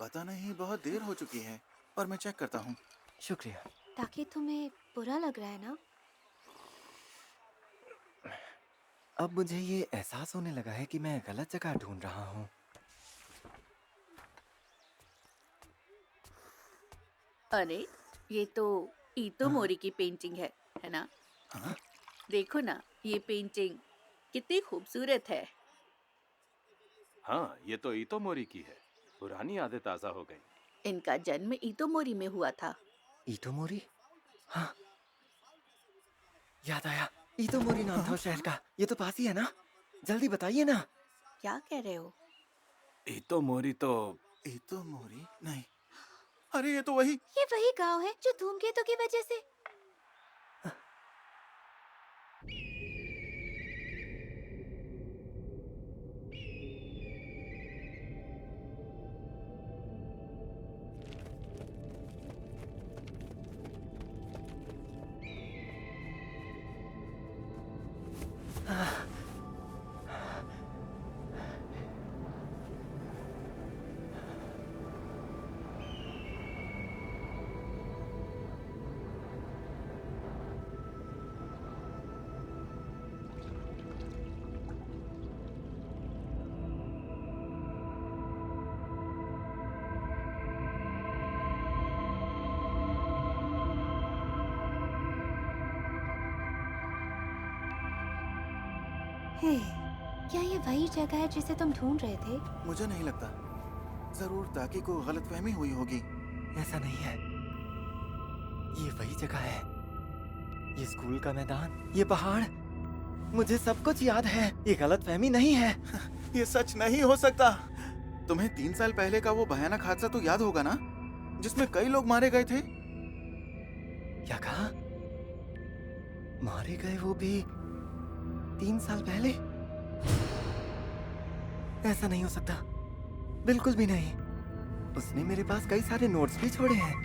पता नहीं, बहुत देर हो चुकी है, पर मैं चेक करता हूँ। शुक्रिया। ताकि तुम्हें बुरा लग रहा है ना? अब मुझे ये एहसास होने लगा है कि मैं गलत जगह ढूंढ रहा हूँ। अरे, ये तो ईतो मोरी की पेंटिंग है ना? हाँ? देखो ना, ये पेंटिंग कितनी खूबसूरत है। हाँ, ये तो ईतो मोरी की है। पुरानी यादें ताजा हो गई। इनका जन्म ईतो मोरी में हुआ था। ईतो मोरी? हाँ, याद आया। ईतो मोरी नाम था उस शहर का। ये तो पास ही है ना? जल्दी बताइए ना। क्या कह रहे हो? ईतो मोरी तो ईतो मोरी नहीं। अरे ये तो वही गांव है जो धूमकेतु की वजह से। हे, क्या ये वही जगह है जिसे तुम ढूंढ रहे थे? मुझे नहीं लगता। जरूर ताकि को गलतफहमी हुई होगी। ऐसा नहीं है, ये वही जगह है। ये स्कूल का मैदान, ये पहाड़, मुझे सब कुछ याद है। ये गलतफहमी नहीं है। ये सच नहीं हो सकता। तुम्हें 3 साल पहले का वो भयानक हादसा तो याद होगा ना, जिसमें कई लोग मारे गए थे? क्या कहा? मारे गए वो भी 3 साल पहले? ऐसा नहीं हो सकता, बिल्कुल भी नहीं। उसने मेरे पास कई सारे नोट्स भी छोड़े हैं।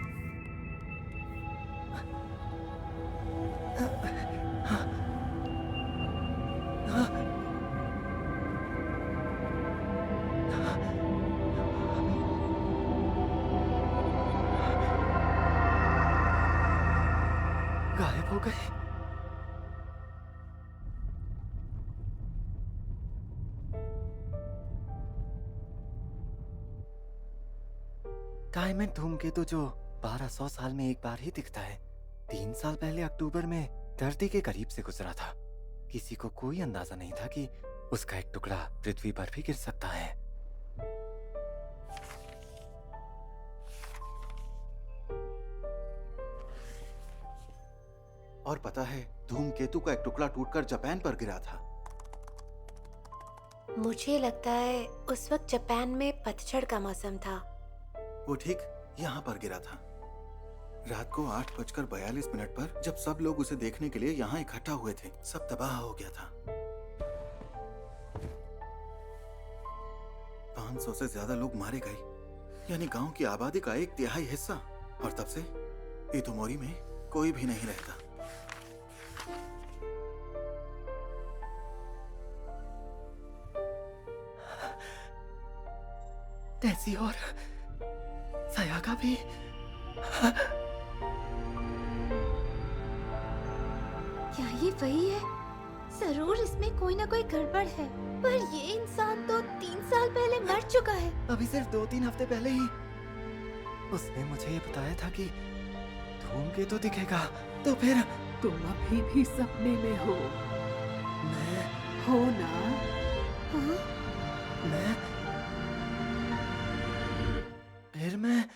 हो गए। डायमंड धूमकेतु जो 1200 साल में एक बार ही दिखता है, 3 साल पहले अक्टूबर में धरती के करीब से गुजरा था। किसी को कोई अंदाजा नहीं था कि उसका एक टुकड़ा पृथ्वी पर भी गिर सकता है। और पता है, धूमकेतु का एक टुकड़ा टूटकर जापान पर गिरा था। मुझे लगता है उस वक्त जापान में पतझड़ का मौसम था। वो ठीक यहाँ पर गिरा था। रात को 8:42 पर जब सब लोग उसे देखने के लिए यहाँ इकट्ठा हुए थे, सब तबाह हो गया था। 500 से ज्यादा लोग मारे गए, यानी गांव की आबादी का 1/3 हिस्सा। और तब से इतोमोरी में कोई भी नहीं रहता। तेजी और सयागा भी। क्या ये वही है? जरूर इसमें कोई ना कोई गड़बड़ है। पर ये इंसान तो 3 साल पहले मर चुका है। अभी सिर्फ 2-3 हफ्ते पहले ही उसने मुझे ये बताया था कि धूमकेतु दिखेगा। तो फिर तुम अभी भी सपने में हो। मैं हो ना? हाँ? फिर मैं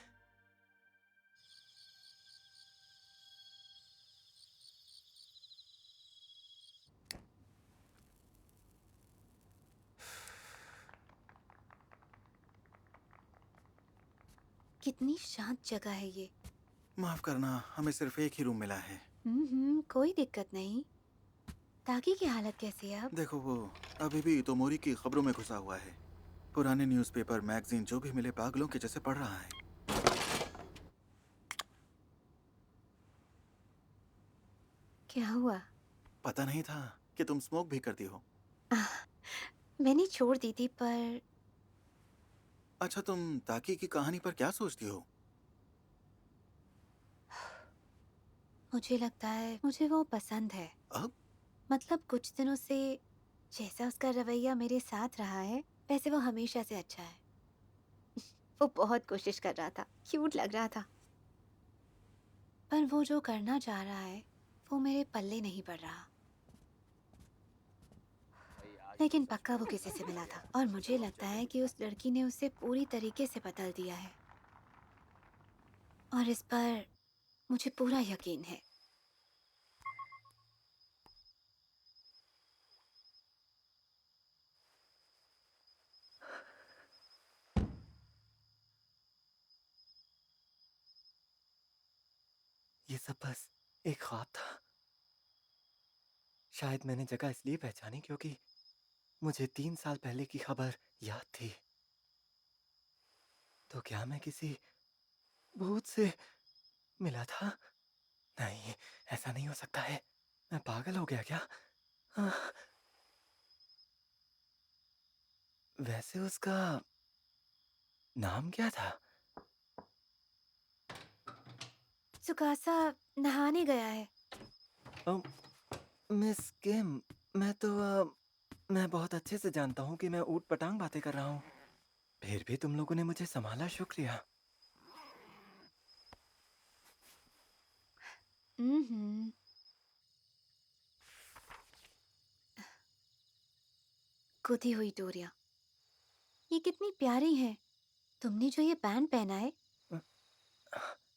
कितनी शांत जगह है ये। माफ करना, हमें सिर्फ एक ही रूम मिला है। कोई दिक्कत नहीं। ताकि की हालत कैसी है अब? देखो, वो अभी भी इतोमोरी की खबरों में घुसा हुआ है। पुराने न्यूज़पेपर, मैगजीन जो भी मिले पागलों के जैसे पढ़ रहा है। क्या हुआ? पता नहीं था कि तुम स्मोक भी करती हो। मैंने छोड़ दी थी, पर अच्छा, तुम ताकी की कहानी पर क्या सोचती हो? मुझे लगता है मुझे वो पसंद है। अब? मतलब कुछ दिनों से जैसा उसका रवैया मेरे साथ रहा है, वैसे वो हमेशा से अच्छा है। वो बहुत कोशिश कर रहा था, क्यूट लग रहा था। पर वो जो करना चाह रहा है, वो मेरे पल्ले नहीं पड़ रहा। लेकिन पक्का वो किसी से मिला था, और मुझे लगता है कि उस लड़की ने उसे पूरी तरीके से बदल दिया है। और इस पर मुझे पूरा यकीन है। ये सब बस एक ख्वाब था। शायद मैंने जगह इसलिए पहचानी क्योंकि मुझे 3 साल पहले की खबर याद थी। तो क्या मैं किसी भूत से मिला था? नहीं, ऐसा नहीं हो सकता है। मैं पागल हो गया क्या? वैसे उसका नाम क्या था? सुकासा नहाने गया है। मिस किम, मैं बहुत अच्छे से जानता हूँ कि मैं ऊट पटांग बातें कर रहा हूँ। फिर भी तुम लोगों ने मुझे संभाला, शुक्रिया। खुदी हुई डोरियां, ये कितनी प्यारी है। तुमने जो ये बैंड पहना है,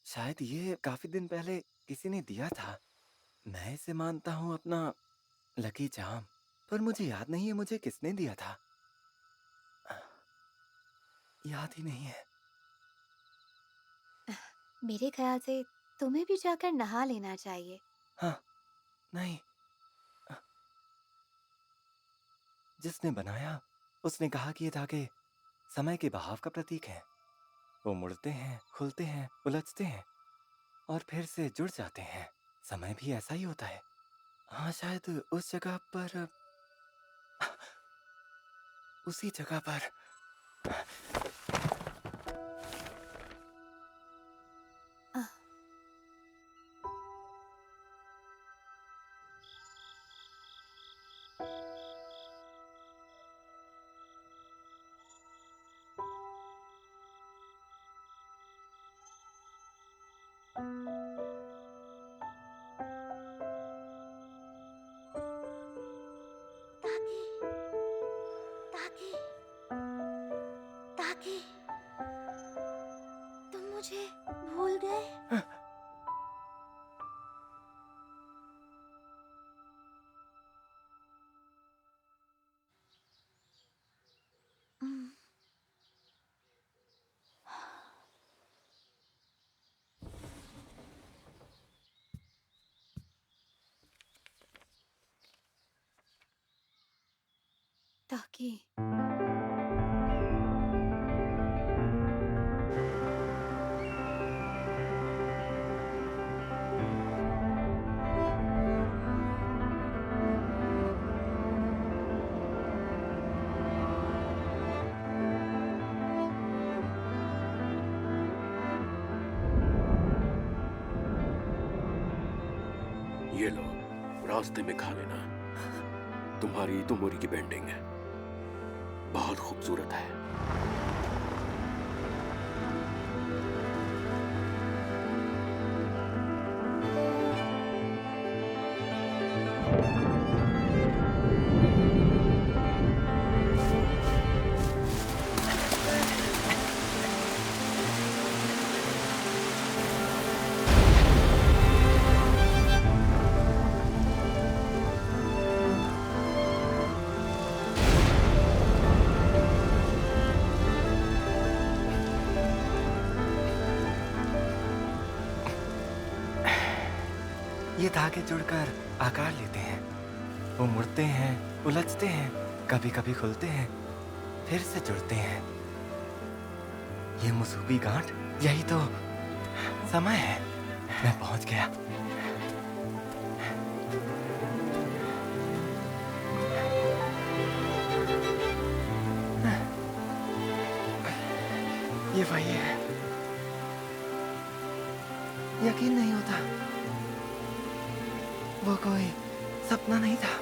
शायद ये काफी दिन पहले किसी ने दिया था। मैं इसे मानता हूँ अपना लकी चार्म, पर मुझे याद नहीं है मुझे किसने दिया था। याद ही नहीं है। मेरे ख्याल से तुम्हें भी जाकर नहा लेना चाहिए। हाँ, नहीं। जिसने बनाया उसने कहा कि ये धागे समय के बहाव का प्रतीक है। वो मुड़ते हैं, खुलते हैं, उलझते हैं और फिर से जुड़ जाते हैं। समय भी ऐसा ही होता है। हाँ, शायद उस जगह पर, उसी जगह पर। ताकि ताकि ताकि तुम मुझे भूल गए? ताकि ये लो, रास्ते में खा लेना। तुम्हारी तो मोरी की पेंटिंग है, बहुत खूबसूरत है। ये धागे जुड़कर आकार लेते हैं, वो मुड़ते हैं, उलझते हैं, कभी कभी खुलते हैं, फिर से जुड़ते हैं। ये मुसूबी गांठ, यही तो समय है। मैं पहुंच गया। ये वही है। यकीन नहीं होता, वो कोई सपना नहीं था।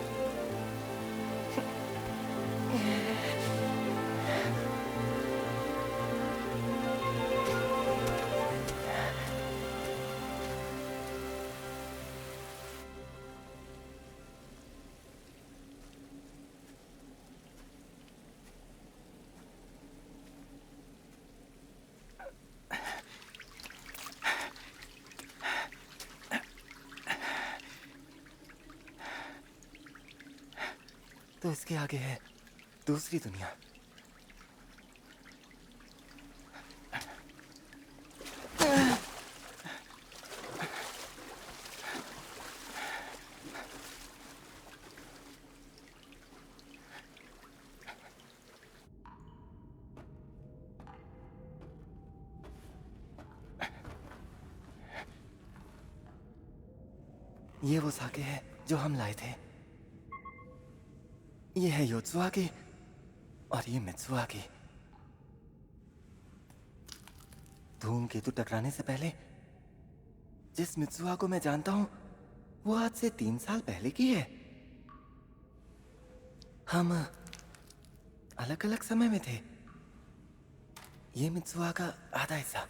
तो इसके आगे है दूसरी दुनिया। ये वो साके है जो हम लाए थे। ये है योत्सुआकी और ये मित्सुआकी। धूमकेतु टकराने से पहले जिस मित्सुआ को मैं जानता हूं, वो आज से 3 साल पहले की है। हम अलग अलग समय में थे। ये मित्सुआ का आधा हिस्सा।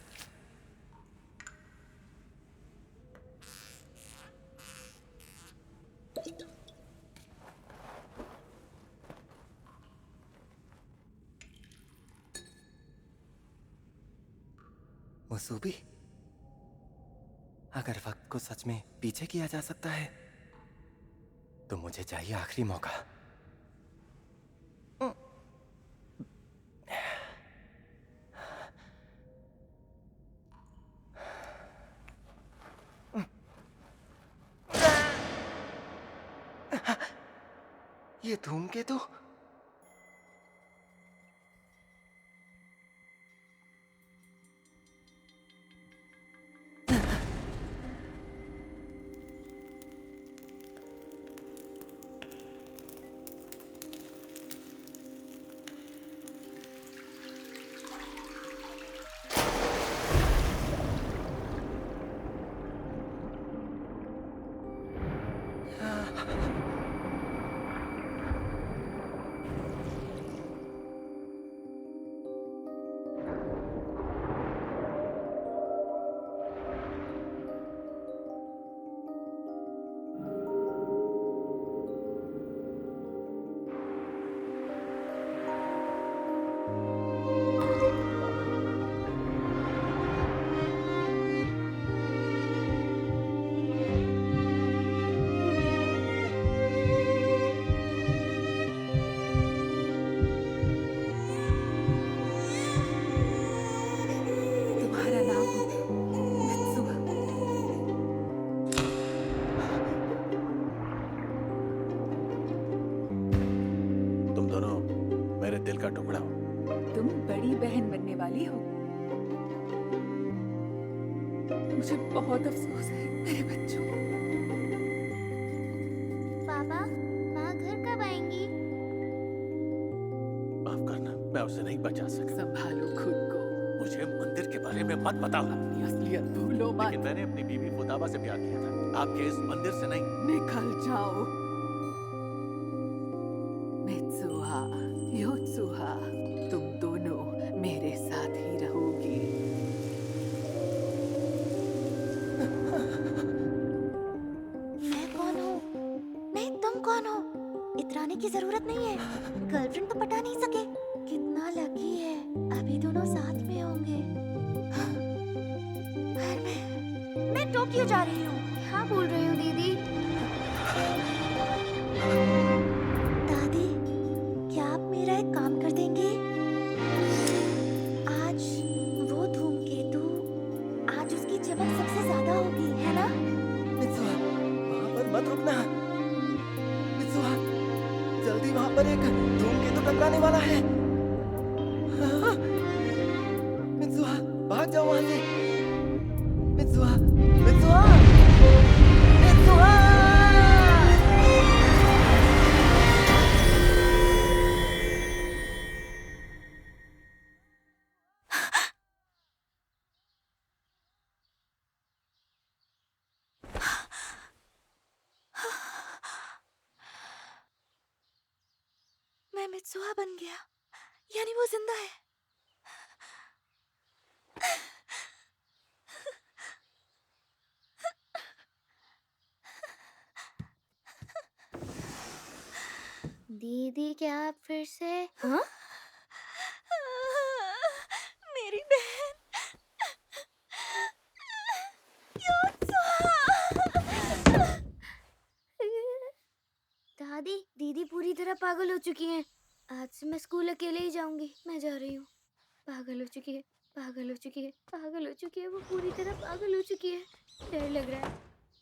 मुसूबी, अगर वक्त को सच में पीछे किया जा सकता है तो मुझे चाहिए आखिरी मौका। ये धूमकेतु मुझे बहुत अफसोस है मेरे बच्चों। पापा, माँ घर कब आएंगी? माफ करना, मैं उसे नहीं बचा सका। संभालो खुद को। मुझे मंदिर के बारे में मत बताओ। अपनी असलियत भूलो मत। लेकिन मैंने अपनी बीवी फुदाबा से प्यार किया था, आपके इस मंदिर से नहीं। निकल जाओ। मित्सुहा, योत्सुहा, तुम दोनों मेरे साथ ही रहोगी। मैं कौन हूँ? नहीं, तुम कौन हो? इतराने की जरूरत नहीं है। गर्लफ्रेंड तो पटा नहीं सके। कितना लकी है, अभी दोनों साथ में होंगे। पर मैं टोक्यो जा रही हूँ। हाँ, बोल रही हूँ दीदी। दादी, क्या आप मेरा एक काम कर देंगे? आज वो धूमकेतु, आज उसकी चमक सबसे ज्यादा होगी, है ना? मित्सुहा, वहाँ पर मत रुकना। मित्सुहा, जल्दी वहाँ पर एक धूमकेतु टकराने वाला है। हाँ। मित्सुहा, भाग जाओ वहाँ से। Mitsuha, Mitsuha, Mitsuha! मैं मित्सुहा बन गया, यानी वो जिंदा है। दीदी, क्या आप फिर से? हाँ? मेरी बहन। दादी, दीदी पूरी तरह पागल हो चुकी हैं। आज से मैं स्कूल अकेले ही जाऊंगी। मैं जा रही हूँ। पागल हो चुकी है, पागल हो चुकी है, पागल हो चुकी है। वो पूरी तरह पागल हो चुकी है। डर लग रहा है।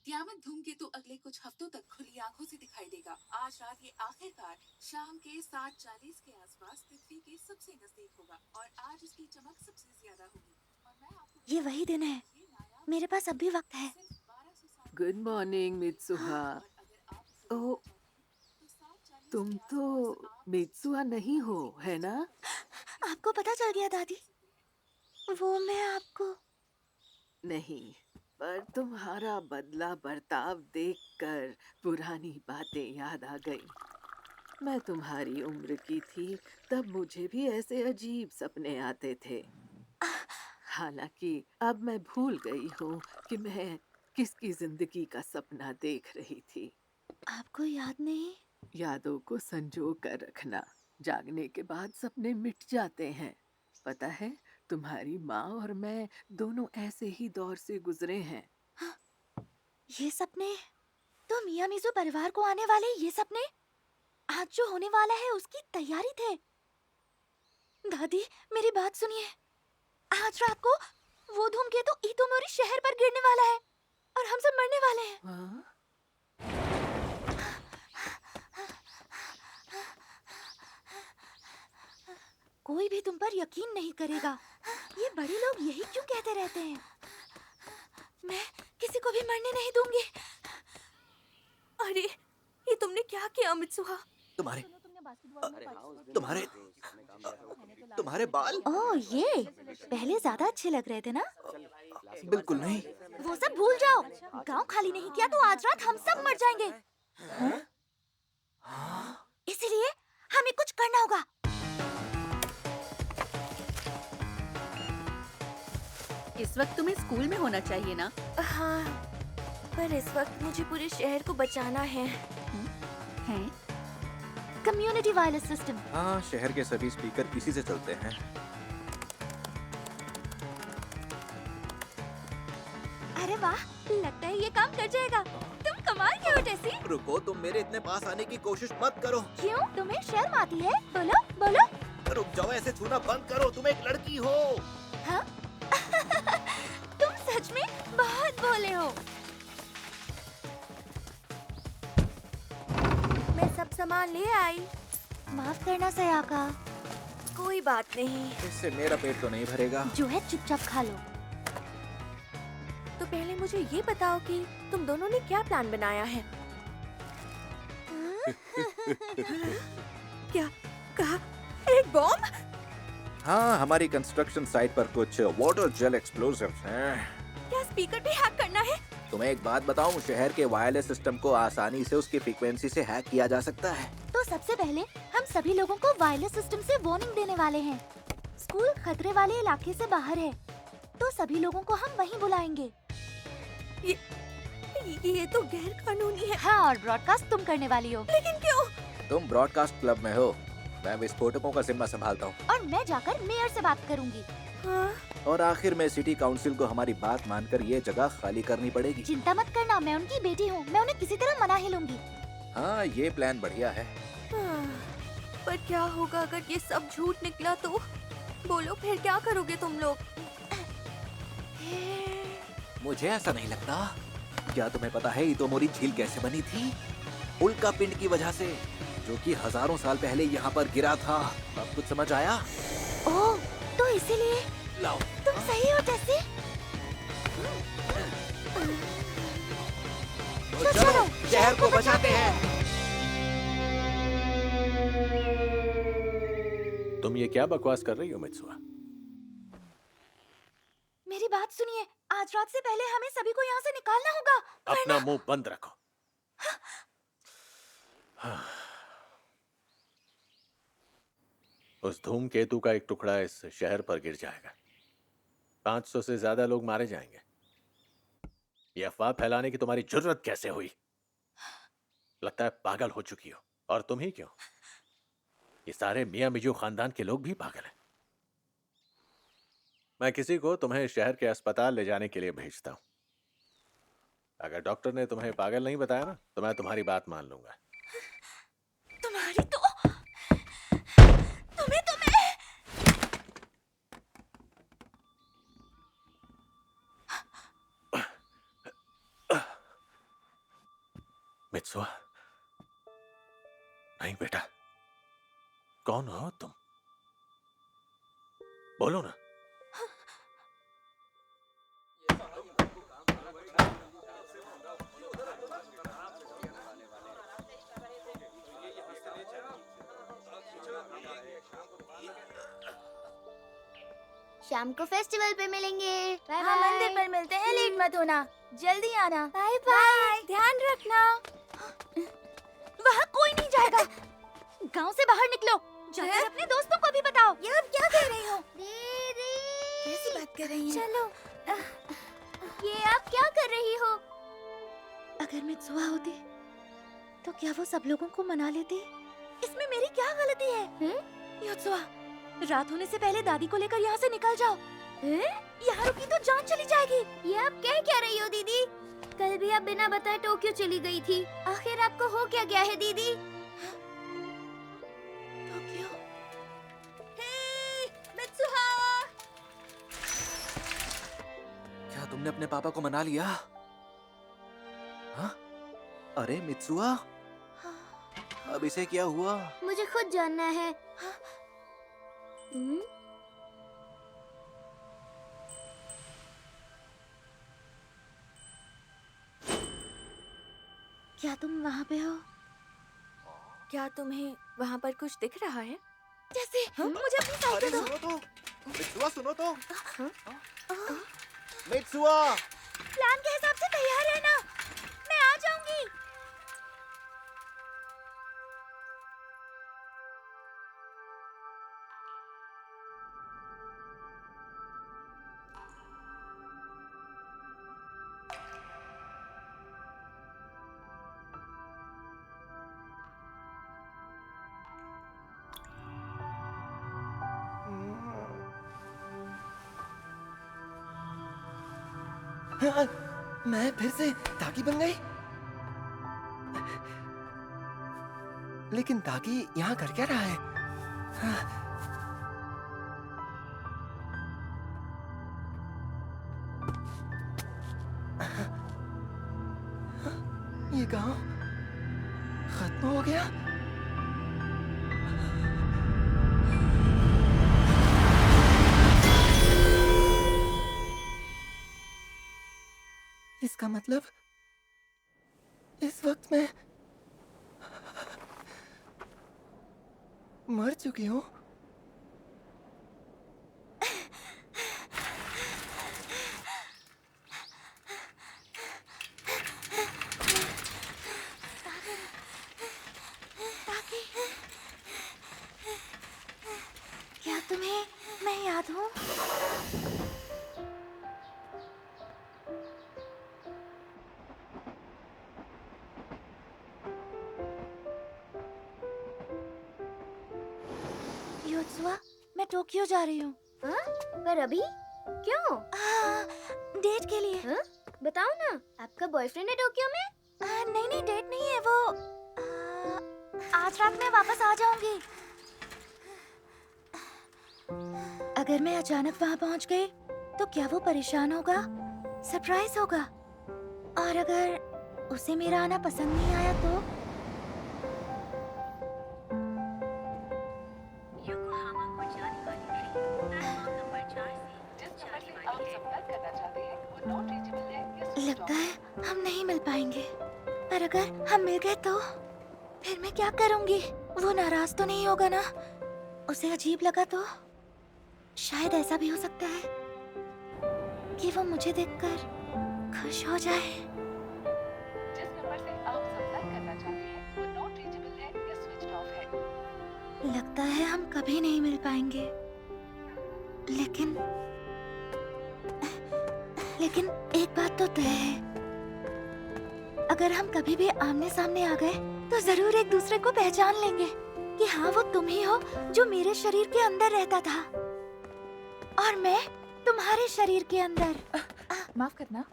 तियामत धूमकेतु अगले कुछ हफ्तों तक खुली आंखों से दिखाई देगा। आज रात ये आखिरकार शाम के 7:40 के आसपास पृथ्वी के सबसे नजदीक होगा और आज उसकी चमक सबसे ज्यादा होगी। और मैं आपको ये वही दिन है। मेरे पास अब भी वक्त है। Good morning Mitsuha. ओ, तुम तो मित्सुहा नहीं हो, है ना? आपको पता चल गया दादी? वो मैं आपको नहीं, पर तुम्हारा बदला बर्ताव देखकर पुरानी बातें याद आ गई। मैं तुम्हारी उम्र की थी तब मुझे भी ऐसे अजीब सपने आते थे। हालांकि अब मैं भूल गई हूँ कि मैं किसकी जिंदगी का सपना देख रही थी। आपको याद नहीं? यादों को संजो कर रखना। जागने के बाद सपने मिट जाते हैं। पता है, तुम्हारी माँ और मैं दोनों ऐसे ही दौर से गुजरे हैं। ये सपने तो मियामिज़ू परिवार को आने वाले ये सपने आज जो होने वाला है उसकी तैयारी थे। दादी, मेरी बात सुनिए। आज रात को वो धूमकेतु इतोमोरी शहर पर गिरने वाला है और हम सब मरने वाले हैं। हाँ? कोई भी तुम पर यकीन नहीं करेगा। ये बड़े लोग यही क्यों कहते रहते हैं? मैं किसी को भी मरने नहीं दूंगी। अरे, ये तुमने क्या किया मित्सुहा? तुम्हारे बाल? ओह, ये पहले ज्यादा अच्छे लग रहे थे ना? बिल्कुल नहीं। वो सब भूल जाओ। गांव खाली नहीं किया तो आज रात हम सब मर जाएंगे। इसीलिए हमें कुछ करना होगा। इस वक्त तुम्हें स्कूल में होना चाहिए ना? हाँ, पर इस वक्त मुझे पूरे शहर को बचाना है। हैं? Community wireless system. हाँ, शहर के सभी स्पीकर इसी से चलते हैं। अरे वाह, लगता है ये काम कर जाएगा। तुम कमाल के हो टेसी। रुको, तुम मेरे इतने पास आने की कोशिश मत करो। क्यों? तुम्हें शर्म आती है? बोलो बोलो। रुक जाओ, ऐसे छूना बंद करो। तुम एक लड़की हो। हाँ? तुम सच में बहुत भोले हो। मैं सब सामान ले आई। माफ करना सयाका। कोई बात नहीं। इससे मेरा पेट तो नहीं भरेगा। जो है चुपचाप खा लो। तो पहले मुझे ये बताओ कि तुम दोनों ने क्या प्लान बनाया है? क्या कहा? एक बॉम्ब? हाँ, हमारी कंस्ट्रक्शन साइट पर कुछ वाटर जेल एक्सप्लोजिव्स हैं। क्या स्पीकर भी हैक करना है? तुम्हें एक बात बताऊं, शहर के वायरलेस सिस्टम को आसानी से उसकी फ्रीक्वेंसी से हैक किया जा सकता है। तो सबसे पहले हम सभी लोगों को वायरलेस सिस्टम से वार्निंग देने वाले हैं। स्कूल खतरे वाले इलाके से बाहर है, तो सभी लोगों को हम वहीं बुलाएंगे। ये तो गैर कानूनी है। हाँ, और ब्रॉडकास्ट तुम करने वाली हो। लेकिन क्यों? तुम ब्रॉडकास्ट क्लब में हो, मैं विस्फोटकों का जिम्मा संभालता हूँ। और मैं जाकर मेयर से बात करूंगी। हाँ? और आखिर में सिटी काउंसिल को हमारी बात मानकर ये जगह खाली करनी पड़ेगी। चिंता मत करना, मैं उनकी बेटी हूँ, मैं उन्हें किसी तरह मना ही लूंगी। हाँ, ये प्लान बढ़िया है। पर क्या होगा अगर ये सब झूठ निकला तो? बोलो, फिर क्या करोगे तुम लोग? मुझे ऐसा नहीं लगता। क्या तुम्हें पता है इतोमोरी झील कैसे बनी थी? उल्का पिंड की वजह से, जो कि हजारों साल पहले यहाँ पर गिरा था। अब कुछ समझ आया? ओह, तो इसीलिए लाओ। तुम सही हो जैसे। तो चलो शहर को बचाते हैं। तुम ये क्या बकवास कर रही हो मित्सुआ? मेरी बात सुनिए, आज रात से पहले हमें सभी को यहाँ से निकालना होगा। अपना मुंह बंद रखो। उस धूमकेतु का एक टुकड़ा इस शहर पर गिर जाएगा। 500 से ज्यादा लोग मारे जाएंगे। ये अफवाह फैलाने की तुम्हारी जुर्रत कैसे हुई? लगता है पागल हो चुकी हो। और तुम ही क्यों? ये सारे मियां मिजू खानदान के लोग भी पागल हैं। मैं किसी को तुम्हें शहर के अस्पताल ले जाने के लिए भेजता हूं। अगर डॉक्टर ने तुम्हें पागल नहीं बताया ना, तो मैं तुम्हारी बात मान लूंगा। तुम्हारी तो तुम्हें मित्सुआ, नहीं बेटा, कौन हो तुम? बोलो ना। शाम को फेस्टिवल पे मिलेंगे। हाँ, मंदिर पर मिलते हैं, लेट मत होना, जल्दी आना। बाय बाय, ध्यान रखना। वहाँ कोई नहीं जाएगा। गांव से बाहर निकलो, जाकर अपने दोस्तों को भी बताओ। ये आप क्या कह रही हो? दीदी, कैसी बात कर रही हैं? चलो। ये आप क्या कर रही हो? अगर मित्सुआ होती तो क्या वो सब लोगों को मना लेती? इसमें मेरी क्या गलती है? योत्सुआ, रात होने से पहले दादी को लेकर यहाँ से निकल जाओ। यहाँ रुकी तो जान चली जाएगी। ये आप क्या रही हो दीदी? कल भी आप बिना बताए टोक्यो चली गई थी। आखिर आपको हो क्या गया है दीदी? टोक्यो? मित्सुहा! क्या तुमने अपने पापा को मना लिया? हाँ? अरे मित्सुआ, अब इसे क्या हुआ? मुझे खुद जानना है। क्या तुम वहाँ पे हो? क्या तुम्हें वहाँ पर कुछ दिख रहा है? जैसे मुझे अपनी साइकिल दो। सुनो तो, मित्सुआ सुनो तो। मित्सुआ! प्लान के हिसाब से तैयार रहना, मैं आ जाऊंगी। मैं फिर से ताकी बन गई? लेकिन ताकी यहाँ कर क्या रहा है? ये गांव खत्म हो गया? इसका मतलब इस वक्त मैं मर चुकी हूँ। क्या तुम्हें मैं याद हूँ? योत्सुआ, मैं टोक्यो जा रही हूँ। हाँ? पर अभी क्यों? डेट के लिए। हाँ? बताओ ना, आपका बॉयफ्रेंड है टोक्यो में? नहीं नहीं, डेट नहीं है वो। आज रात में वापस आ जाऊंगी। अगर मैं अचानक वहाँ पहुँच गई तो क्या वो परेशान होगा? सरप्राइज होगा? और अगर उसे मेरा आना पसंद नहीं आया तो? योकोहामा को जाने वाली ट्रेन प्लेटफॉर्म नंबर 4 से जिस नंबर से आप संपर्क करना चाहते हैं वो नॉट रीचेबल है या स्विच लगता ऑफ है हम नहीं मिल पाएंगे। पर अगर हम मिल गए तो फिर मैं क्या करूंगी? वो नाराज तो नहीं होगा ना? उसे अजीब लगा तो? शायद ऐसा भी हो सकता है कि वो मुझे देखकर खुश हो जाए। जिस नंबर से आप संपर्क करना चाहते हैं वो नॉट रीचेबल है या स्विच ऑफ है। लगता है हम कभी नहीं मिल पाएंगे। लेकिन एक बात तो तय है, अगर हम कभी भी आमने सामने आ गए तो जरूर एक दूसरे को पहचान लेंगे कि हाँ, वो तुम ही हो जो मेरे शरीर के अंदर रहता था और मैं तुम्हारे शरीर के अंदर। माफ करना।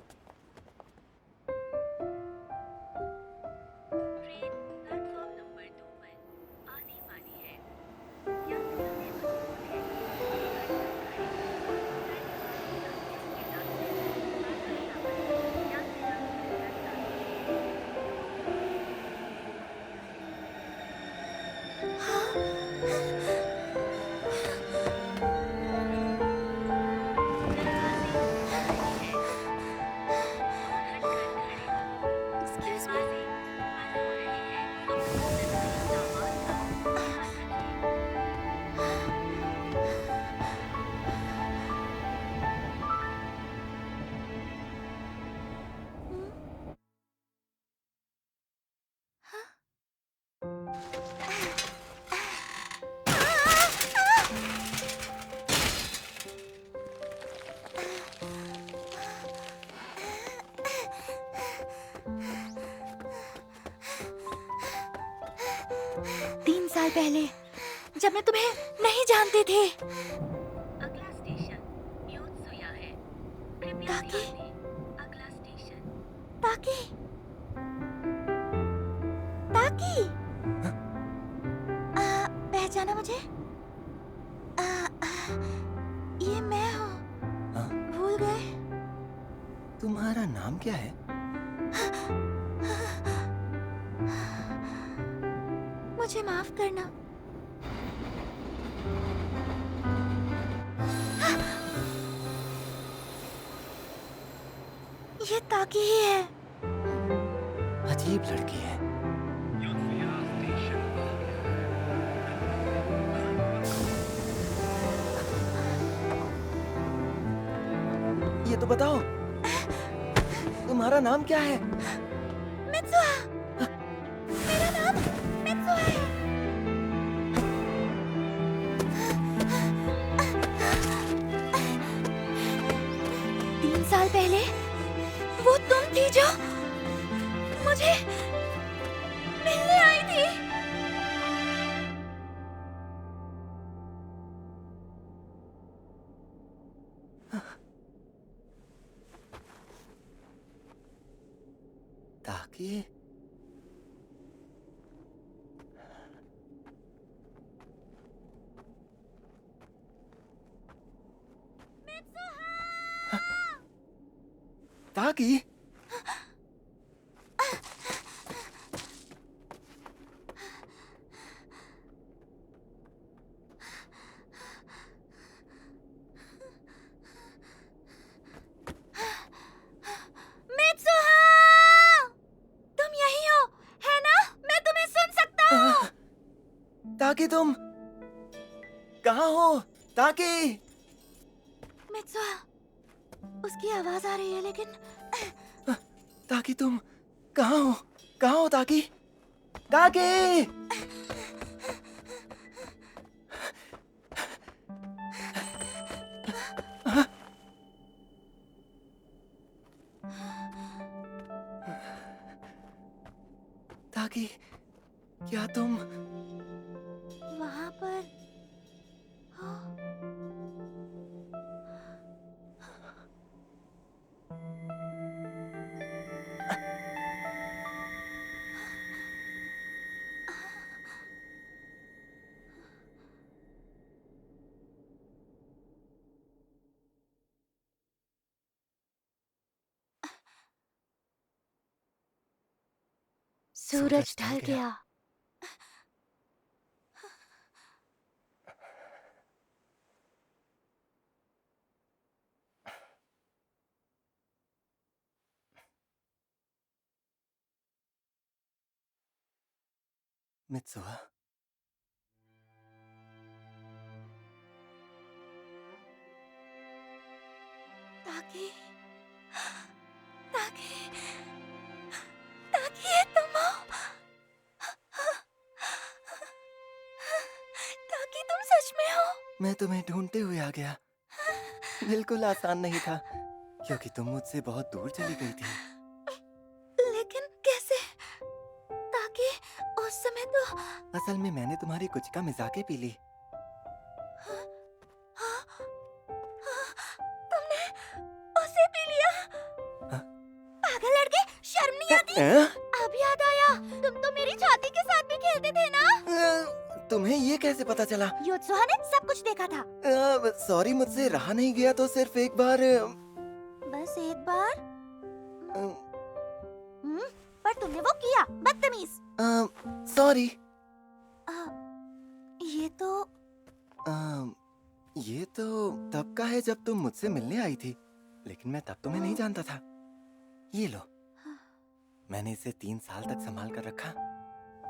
ट्रेन प्लेटफॉर्म नंबर 2 पर आने वाली है। यात्रियों से अनुरोध है साल पहले जब मैं तुम्हें नहीं जानती थी। अगला स्टेशन योत्सुया है। कृपया ध्यान दें, अगला स्टेशन ताकि ताकि पहचाना मुझे? ये मैं हूँ। भूल गए? तुम्हारा नाम क्या है? मुझे माफ करना। ये ताकि ही है। अजीब लड़की है। ये तो बताओ, तुम्हारा नाम क्या है? मित्सुआ। मेरा नाम मित्सुआ है। तीन साल पहले वो तुम थी जो मुझे मिलने आई थी। ताकि ताकि मित्सुआ। तुम कहाँ हो? ताकि मित्सुआ, उसकी आवाज आ रही है लेकिन ताकि तुम कहाँ हो? कहाँ हो ताकि? ताकि ताकि क्या तुम वहां पर हो? सूरज ढल गया। मित्सुआ, ताकि ताकि ताकि ये तुम हो? ताकि तुम सच में हो? मैं तुम्हें ढूंढते हुए आ गया। बिल्कुल आसान नहीं था क्योंकि तुम मुझसे बहुत दूर चली गई थी। लेकिन कैसे? ताकि उस समय तो असल में मैंने तुम्हारी कुछ का मजाके पी ली। तुमने उसे पी लिया? पागल लड़के, शर्म नहीं आती? अब याद आया, तुम तो मेरी छाती के साथ भी खेलते थे ना? तुम्हें ये कैसे पता चला? योत्सुहा ने सब कुछ देखा था। सॉरी, मुझसे रहा नहीं गया तो सिर्फ एक बार। बस एक बार? पर तुमने वो किया, बदतमीज। सॉरी। ये तो तब का है जब तुम मुझसे मिलने आई थी, लेकिन मैं तब तुम्हें नहीं जानता था। ये लो, मैंने इसे 3 साल तक संभाल कर रखा,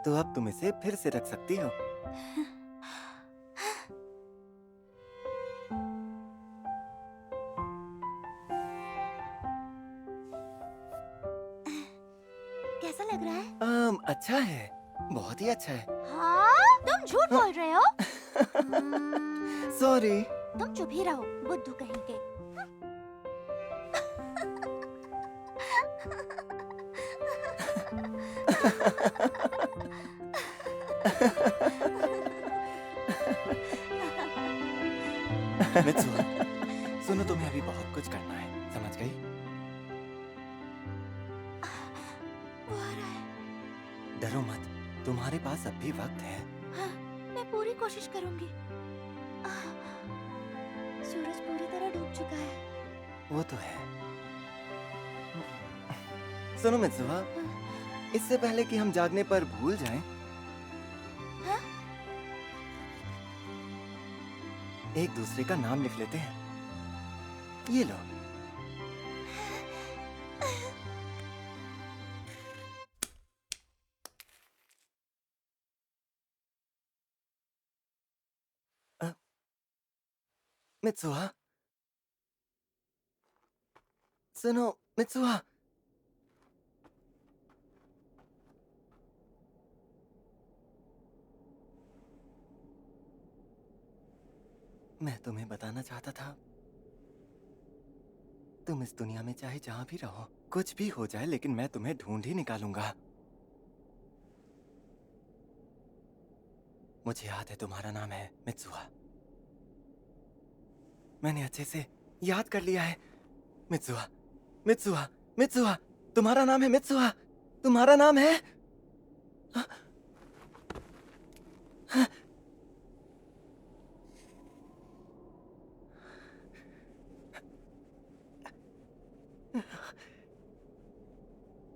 तो अब तुम इसे फिर से रख सकती हो। कैसा लग रहा है? अच्छा है, बहुत ही अच्छा है। हाँ? तुम झूठ बोल रहे हो? सॉरी। तुम चुप ही रहो, बुद्धू कहीं के। मित्सुआ, सुनो, तुम्हें अभी बहुत कुछ करना है, समझ गई? वो आ रहा है। डरो मत, तुम्हारे पास अब भी वक्त है। हाँ, मैं पूरी कोशिश करूंगी। सूरज पूरी तरह डूब चुका है। वो तो है। सुनो मित्सुआ, इससे पहले कि हम जागने पर भूल जाएं, हाँ? एक दूसरे का नाम लिख लेते हैं। ये लो। मित्सुआ, सुनो मित्सुआ। मैं तुम्हें बताना चाहता था, तुम इस दुनिया में चाहे जहां भी रहो, कुछ भी हो जाए, लेकिन मैं तुम्हें ढूंढ ही निकालूंगा। मुझे याद है तुम्हारा नाम है मित्सुआ। मैंने अच्छे से याद कर लिया है। मित्सुआ, मित्सुआ, मित्सुआ, तुम्हारा नाम है मित्सुआ। तुम्हारा नाम है।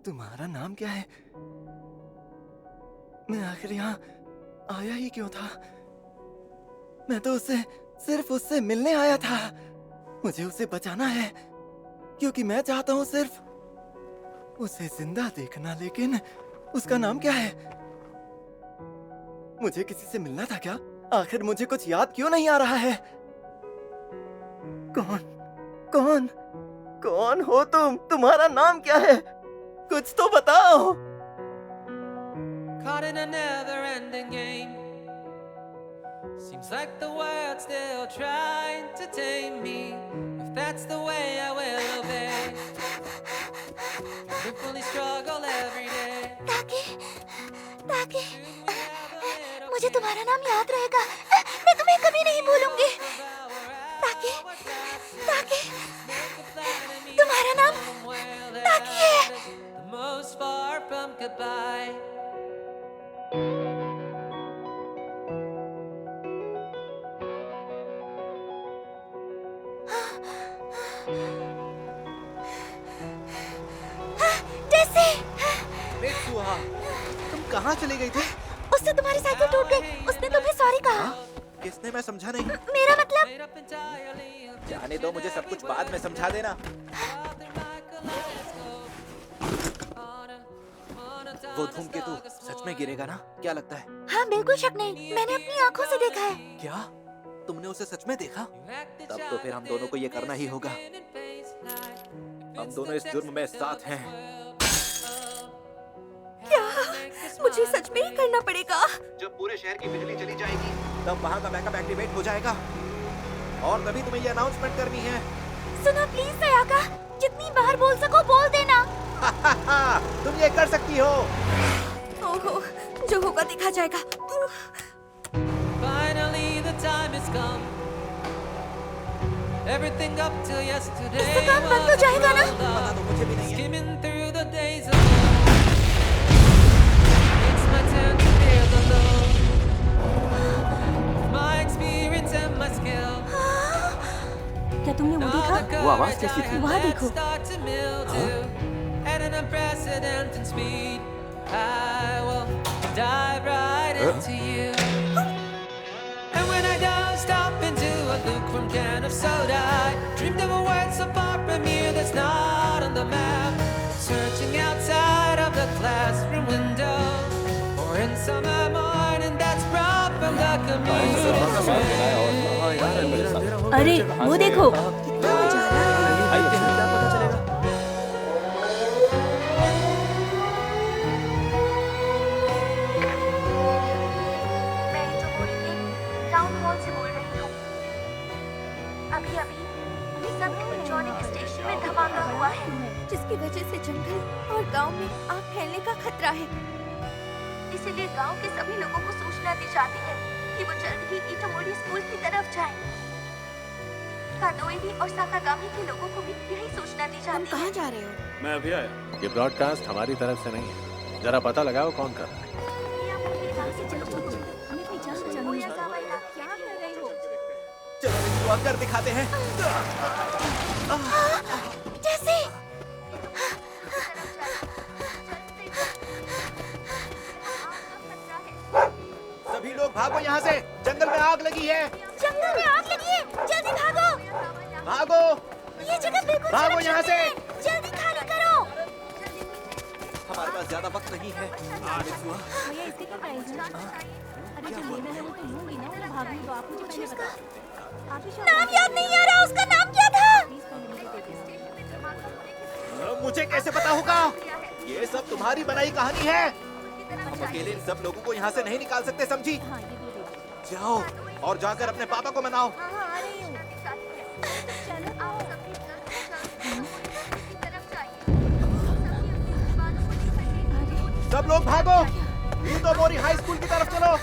तुम्हारा नाम क्या है? मैं आखिर यहाँ आया ही क्यों था? मैं तो सिर्फ उससे मिलने आया था। मुझे उसे बचाना है, क्योंकि मैं चाहता हूँ सिर्फ उसे जिंदा देखना। लेकिन उसका नाम क्या है? मुझे किसी से मिलना था क्या? आखिर मुझे कुछ याद क्यों नहीं आ रहा है? कौन कौन हो तुम? तुम्हारा नाम क्या है? कुछ तो बताओ। Caught in a never-ending game. Seems like the world's still trying to tame me. If that's the way, I will obey. Simply struggle every day. ताकि मुझे तुम्हारा नाम याद रहेगा। मैं तुम्हें कभी नहीं भूलूंगी। ताकि तुम्हारा नाम ताकि है। The most far from goodbye. Tessy! Mitsuha, तुम कहाँ चली गई थी? उससे तुम्हारी साइकिल टूट गई। उसने तुम्हें सॉरी कहा। किसने? मैं समझा नहीं। मेरा मतलब जाने दो, मुझे सब कुछ बाद में समझा देना। वो धूमकेतु सच में गिरेगा ना? क्या लगता है? हाँ, बिल्कुल शक नहीं। मैंने अपनी आंखों से देखा है। क्या तुमने उसे सच में देखा? तब तो फिर हम दोनों को ये करना ही होगा। हम दोनों इस जुर्म में साथ हैं। क्या मुझे सच में ही करना पड़ेगा? जब पूरे शहर की बिजली चली जाएगी तब वहाँ का बैकअप एक्टिवेट हो जाएगा और तभी तुम्हें ये अनाउंसमेंट करनी है। सुनो प्लीज सयाका, जितनी बार बोल सको बोल देना। तुम ये कर सकती हो। ओहो, जो होगा देखा जाएगा। Finally the time has come. Everything up till yesterday. इससे काम बंद हो जाएगा ना? पता तो मुझे भी नहीं है। Skimming through the days of old. It's my turn to feel the load. My experience and my skill. क्या तुमने वो देखा? वो आवाज कैसी थी? वहाँ देखो। Start to mildew at an unprecedented speed. I will dive right into you. And when I don't stop into a lukewarm can of soda, I dreamed of a world so far from here that's not on the map. Searching outside of the classroom window, or in summer morning that's brought from the community. अरे वो देखो। Town hall से बोल रही हूँ। अभी सब electronic station में धमाका हुआ है, जिसकी वजह से जंगल और गांव में आग फैलने का खतरा है। इसीलिए गांव के सभी लोगों को सूचना दी जाती है कि वो जल्द ही इटोमोरी स्कूल की तरफ जाएं। कादोएरी और साकागामी के लोगों को भी यही सूचना दी जाती है। कहाँ जा रहे हो? मैं अभी आया। ये ब्रॉडकास्ट हमारी तरफ से नहीं है। जरा पता लगाओ कौन कर रहा है। चलो कर दिखाते हैं। टेसी! सभी लोग भागो यहाँ से, जंगल में आग लगी है। जंगल में आग लगी है, जल्दी भागो! भागो! ये जगह बिल्कुल भागो यहाँ से! जल्दी खाली करो! हमारे पास ज्यादा वक्त नहीं है। भैया इसके क्या प्राइस है? अरे जो लेना है वो तो लूंगी ना, वो भाग लूं तो आप मुझे पहले बताओ। नाम याद नहीं आ रहा, उसका नाम क्या था? मुझे कैसे पता होगा? ये सब तुम्हारी बनाई कहानी है। हम अकेले इन सब लोगों को यहाँ से नहीं निकाल सकते, समझी? जाओ और जाकर अपने पापा को मनाओ। सब लोग भागो, इटोमोरी हाई स्कूल की तरफ चलो।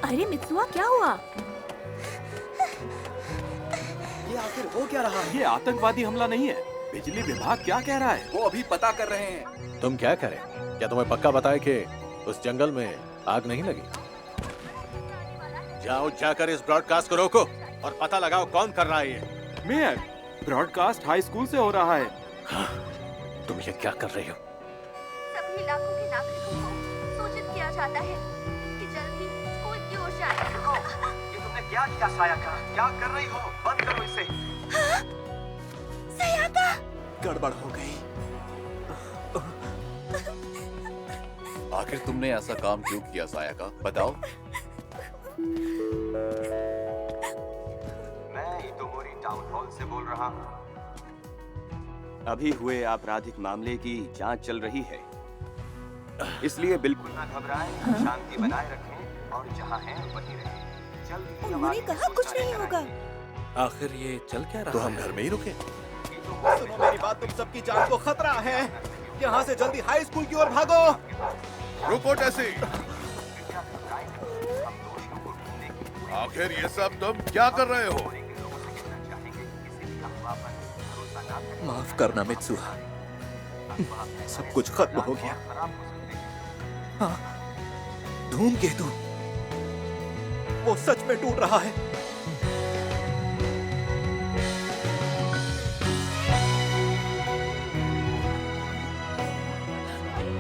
अरे मित्सुआ, क्या हुआ? ये आखिर हो क्या रहा है? ये आतंकवादी हमला नहीं है। बिजली विभाग क्या कह रहा है? वो अभी पता कर रहे हैं। तुम क्या करें? क्या तुम्हें पक्का बताए कि उस जंगल में आग नहीं लगी? जाओ जाकर इस ब्रॉडकास्ट को रोको और पता लगाओ कौन कर रहा है ये। मेयर, ब्रॉडकास्ट हाई स्कूल से हो रहा है। हाँ, तुम ये क्या कर रही हो? सभी इलाकों के नागरिकों को सूचित किया जाता है कि जल्द ही स्कूल की ओर से आएगा। ये तुमने क्या किया सायाका? क्या कर रही हो? बंद करो इसे। सयाका! गड़बड़ हो गई। आखिर तुमने ऐसा काम क्यों किया सायाका, बताओ। मैं इतोमोरी टाउन हॉल से बोल रहा हूँ। अभी हुए आपराधिक मामले की जांच चल रही है, इसलिए बिल्कुल ना घबराएं, शांति बनाए रखें और जहाँ हैं वहीं रहें। जल्द ही हम उन्होंने आगे कहा कुछ नहीं पूछताछ होगा। आखिर ये चल क्या रहा तो है? हम घर में ही रुके। सुनो मेरी बात, तुम सबकी जान को खतरा है। यहाँ से जल्दी हाई स्कूल की ओर भागो। रुको टेसी। आखिर ये सब तुम क्या कर रहे हो? माफ करना मित्सुहा, सब कुछ खत्म हो गया। हाँ, धूमकेतु वो सच में टूट रहा है।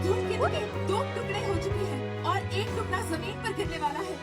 धूमकेतु के 2 टुकड़े हो चुके हैं और 1 टुकड़ा जमीन पर गिरने वाला है।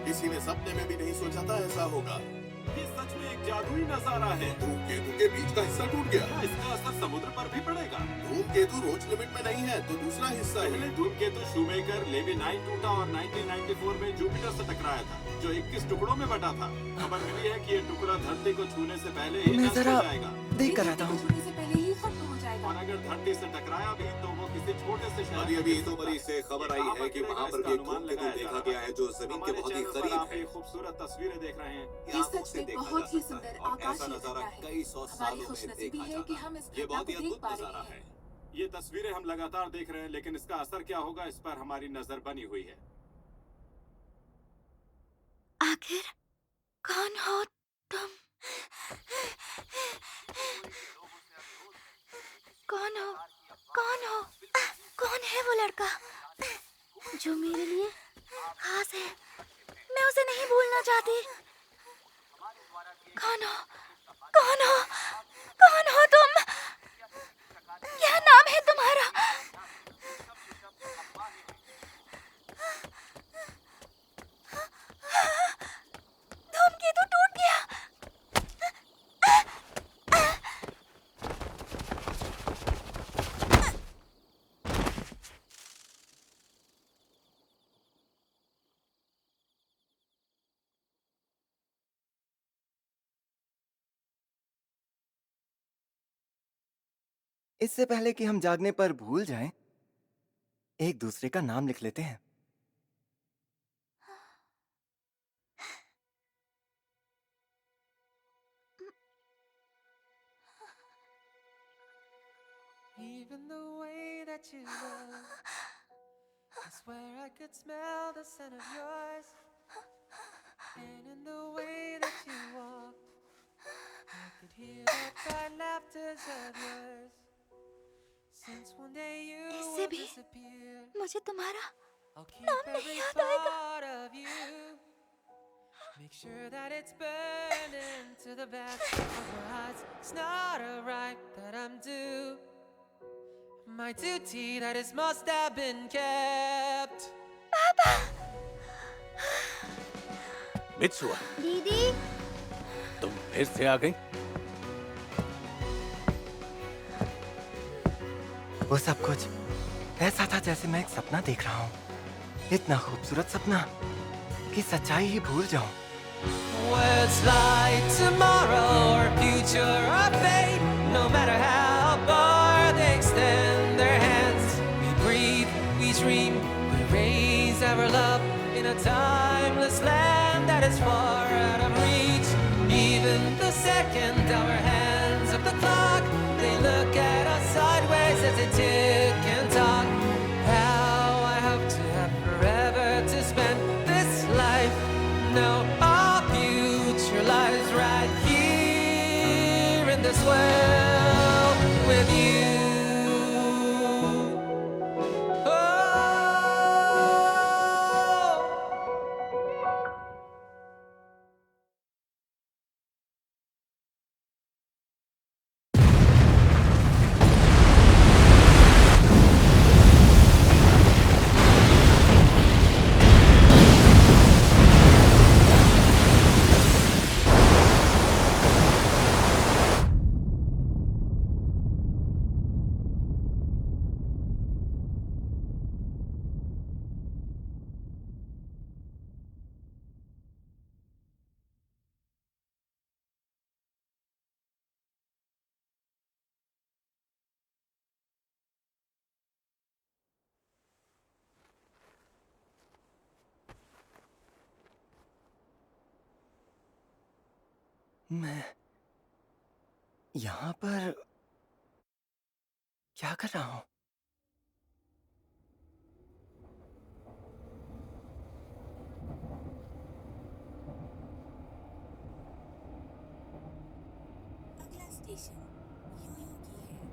किसी ने सपने में भी नहीं सोचा था ऐसा होगा। ये सच में एक जादुई नजारा है। धूमकेतु के बीच का हिस्सा टूट गया। इसका असर समुद्र पर भी पड़ेगा। धूमकेतु रोज लिमिट में नहीं है, तो दूसरा हिस्सा है। पहले धूमकेतु शूमेकर लेवी 9 टूटा और 1994 में जुपिटर से टकराया था, जो 21 टुकड़ों में बटा था। खबर मिली है कि ये टुकड़ा धरती को छूने से पहले ही मैं नष्ट हो जरा जाएगा। देख कर आता हूँ। छूने से पहले ही खत्म हो जाएगा। और अगर धरती से टकराया भी तो वो किसी छोटे से शहर अभी इतोमरी से खबर आई है कि वहाँ पर भी एक धूमकेतु देखा गया है जो जमीन के बहुत ही करीब आप है। ये खूबसूरत तस्वीरें देख रहे हैं। ये सच में बहुत ही सुंदर और आकाशीय ऐसा नजारा घटना है। कई सौ हमारी सालों में खुशनसीबी देखा है कि जाता हम इस ये घटना बहुत को ही देख अद्भुत पा रहे नजारा हैं। है। ये तस्वीरें हम लगातार देख रहे हैं, लेकिन इसका असर क्या होगा इस पर हमारी नजर बनी हुई है। आखिर कौन हो तुम? कौन हो? कौन हो? कौन है वो लड़का जो मेरे लिए खास है? मैं उसे नहीं भूलना चाहती। कौन हो? कौन हो? कौन हो तुम? क्या नाम है तुम्हारा? धूमकेतु टूट गया। इससे पहले कि हम जागने पर भूल जाएं, एक दूसरे का नाम लिख लेते हैं। Even the way that you look, I swear I could smell the scent of yours. And in the way that you walk, I could hear the quiet laughters of yours. Since one day you इससे will भी disappear, मुझे तुम्हारा I'll keep नाम नहीं every याद आएगा। part of you. Make sure that it's burned into the back of my heart. It's not a right that I'm due. My duty that is must have been kept. पापा। Mitsuha, दीदी, तुम फिर से आ गई? वो सब कुछ ऐसा था जैसे मैं एक सपना देख रहा हूँ। इतना खूबसूरत सपना कि सच्चाई ही भूल जाऊं। Words like tomorrow or future or fate, no matter how far they extend their hands. We breathe, we dream, we raise our love in a timeless land that is far out of reach. Even the second our hands of the clock, they look at us sideways as they tick and talk. How I hope to have forever to spend this life. No, our future lies right here in this world with you. मैं यहाँ पर क्या कर रहा हूँ? अगला station Yoyogi है।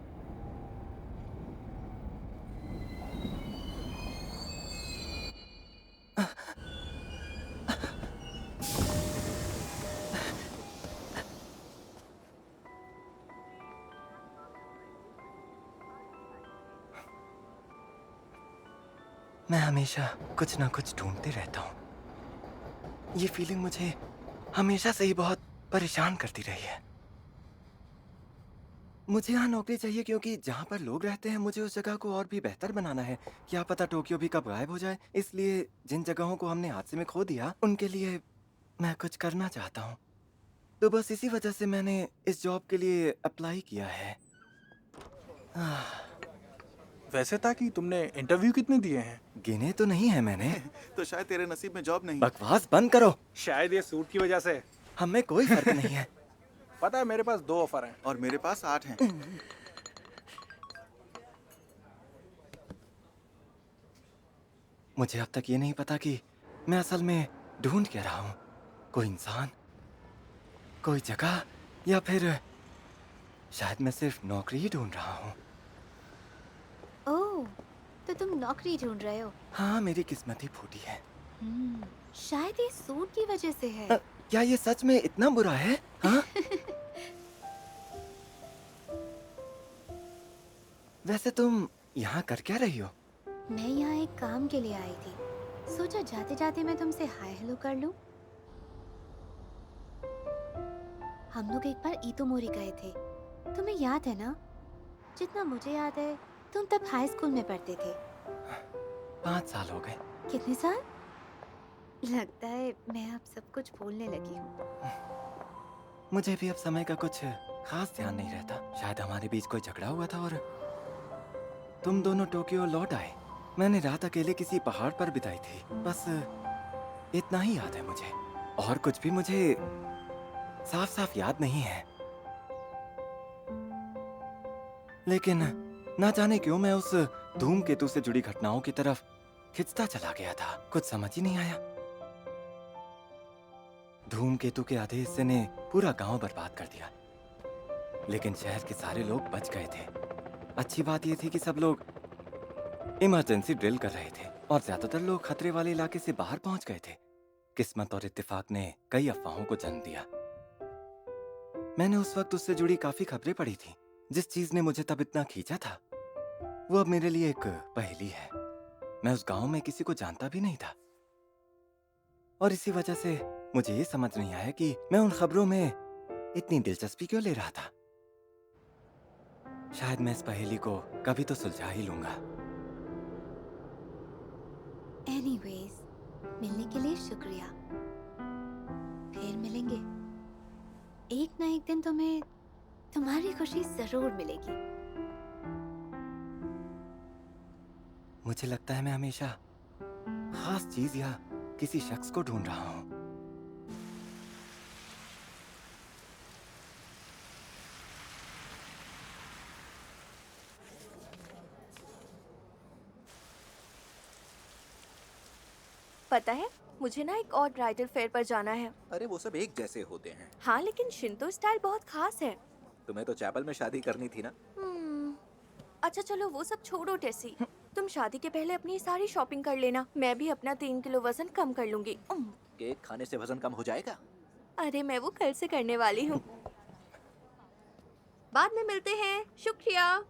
मैं हमेशा कुछ ना कुछ ढूंढते रहता हूँ। ये फीलिंग मुझे हमेशा से ही बहुत परेशान करती रही है। मुझे यहाँ नौकरी चाहिए क्योंकि जहाँ पर लोग रहते हैं मुझे उस जगह को और भी बेहतर बनाना है। क्या पता टोक्यो भी कब गायब हो जाए। इसलिए जिन जगहों को हमने हादसे में खो दिया उनके लिए मैं कुछ करना चाहता हूँ। तो बस इसी वजह से मैंने इस जॉब के लिए अप्लाई किया है। वैसे था कि तुमने इंटरव्यू कितने दिए हैं? गिने तो नहीं है मैंने। तो शायद तेरे नसीब में जॉब नहीं। बकवास बंद करो। शायद ये सूट की वजह से। हमें कोई फर्क नहीं है। पता है मेरे पास 2 ऑफर हैं। और मेरे पास 8 हैं। मुझे अब तक ये नहीं पता कि मैं असल में ढूंढ क्या रहा हूँ। कोई इंसान, कोई जगह, या फिर शायद मैं सिर्फ नौकरी ही ढूंढ रहा हूँ। ओह, तो तुम नौकरी ढूंढ रहे हो? हाँ, मेरी किस्मत ही फूटी है। शायद ये सूट की वजह से है। क्या ये सच में इतना बुरा है? हाँ? वैसे तुम यहाँ कर क्या रही हो? मैं यहाँ एक काम के लिए आई थी। सोचा जाते जाते मैं तुमसे हाय हेलो कर लूं। हम लोग एक बार ईतोमोरी गए थे, तुम्हें याद है ना? जितना मुझे याद है तुम तब हाई स्कूल में पढ़ते थे। 5 साल हो गए। कितने साल? लगता है मैं अब सब कुछ भूलने लगी हूँ। मुझे भी अब समय का कुछ खास ध्यान नहीं रहता। शायद हमारे बीच कोई झगड़ा हुआ था और तुम दोनों टोक्यो लौट आए। मैंने रात अकेले किसी पहाड़ पर बिताई थी। बस इतना ही याद है मुझे, और कुछ भी मुझे साफ साफ याद नहीं है। लेकिन ना जाने क्यों मैं उस धूमकेतु से जुड़ी घटनाओं की तरफ खिंचता चला गया था। कुछ समझ ही नहीं आया। धूमकेतु के आधे हिस्से ने पूरा गांव बर्बाद कर दिया, लेकिन शहर के सारे लोग बच गए थे। अच्छी बात यह थी कि सब लोग इमरजेंसी ड्रिल कर रहे थे और ज्यादातर लोग खतरे वाले इलाके से बाहर पहुंच गए थे। किस्मत और इत्तेफाक ने कई अफवाहों को जन्म दिया। मैंने उस वक्त उससे जुड़ी काफी खबरें पढ़ी थी। जिस चीज ने मुझे तब इतना खींचा था वो अब मेरे लिए एक पहेली है। मैं उस गांव में किसी को जानता भी नहीं था, और इसी वजह से मुझे ये समझ नहीं आया कि मैं उन खबरों में इतनी दिलचस्पी क्यों ले रहा था। शायद मैं इस पहेली को कभी तो सुलझा ही लूंगा। एनीवेज, मिलने के लिए शुक्रिया। फिर मिलेंगे। एक ना एक दिन तुम्हें तुम्हारी खुशी जरूर मिलेगी। मुझे लगता है मैं हमेशा खास चीज या किसी शख्स को ढूंढ रहा हूँ। पता है, मुझे ना एक और ब्राइडल फेयर पर जाना है। अरे वो सब एक जैसे होते हैं। हाँ, लेकिन शिंतो स्टाइल बहुत खास है। तुम्हें तो चैपल में शादी करनी थी ना। अच्छा चलो वो सब छोड़ो टेसी। तुम शादी के पहले अपनी सारी शॉपिंग कर लेना। मैं भी अपना 3 किलो वजन कम कर लूंगी। केक खाने से वजन कम हो जाएगा। अरे मैं वो कल से करने वाली हूँ। बाद में मिलते हैं। शुक्रिया।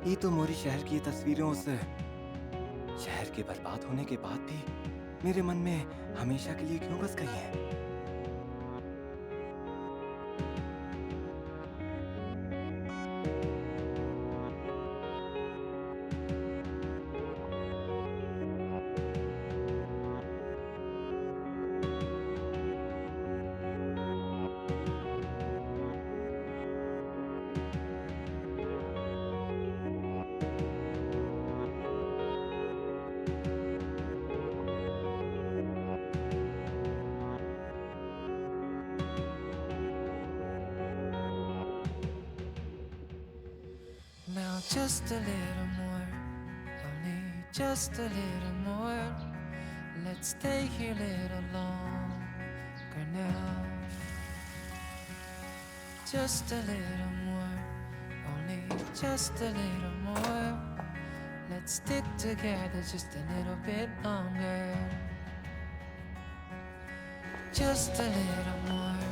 ये तो मोरी शहर की तस्वीरों से शहर के बर्बाद होने के बाद भी मेरे मन में हमेशा के लिए क्यों बस गई है? Now just a little more, only just a little more. Let's stay here a little longer now. Just a little more, only just a little more. Let's stick together just a little bit longer. Just a little more,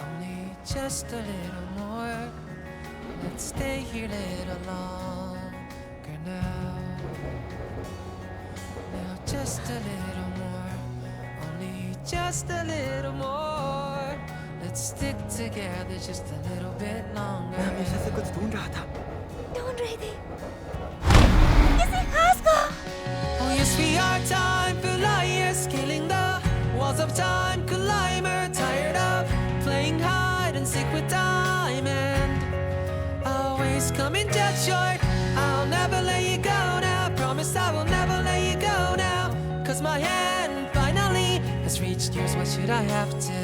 only just a little more. Let's stay here a little longer now. Now just a little more, only just a little more. Let's stick together just a little bit longer. मैं हमेशा से कुछ ढूंढ रहा था। ढूंढ रहे थे किसी खास को। Oh yes, we are time flyers, scaling the walls of time. Climber, tired of playing hide and seek with time and always coming dead short. I'll never let you go now. Promise I will never let you go now. 'Cause my hand finally has reached yours. What should I have to?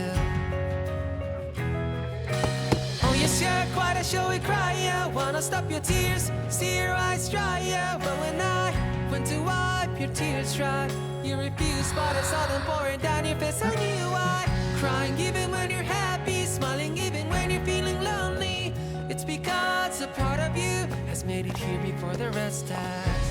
Oh yes, you're quite a showy crier. Wanna stop your tears, see your eyes dry. Yeah, but when I went to wipe your tears dry, you refused, but I saw them pouring down your face. I knew why. Crying even when you're happy, smiling even when you're feeling lonely. It's because a part of you has made it here before the rest has.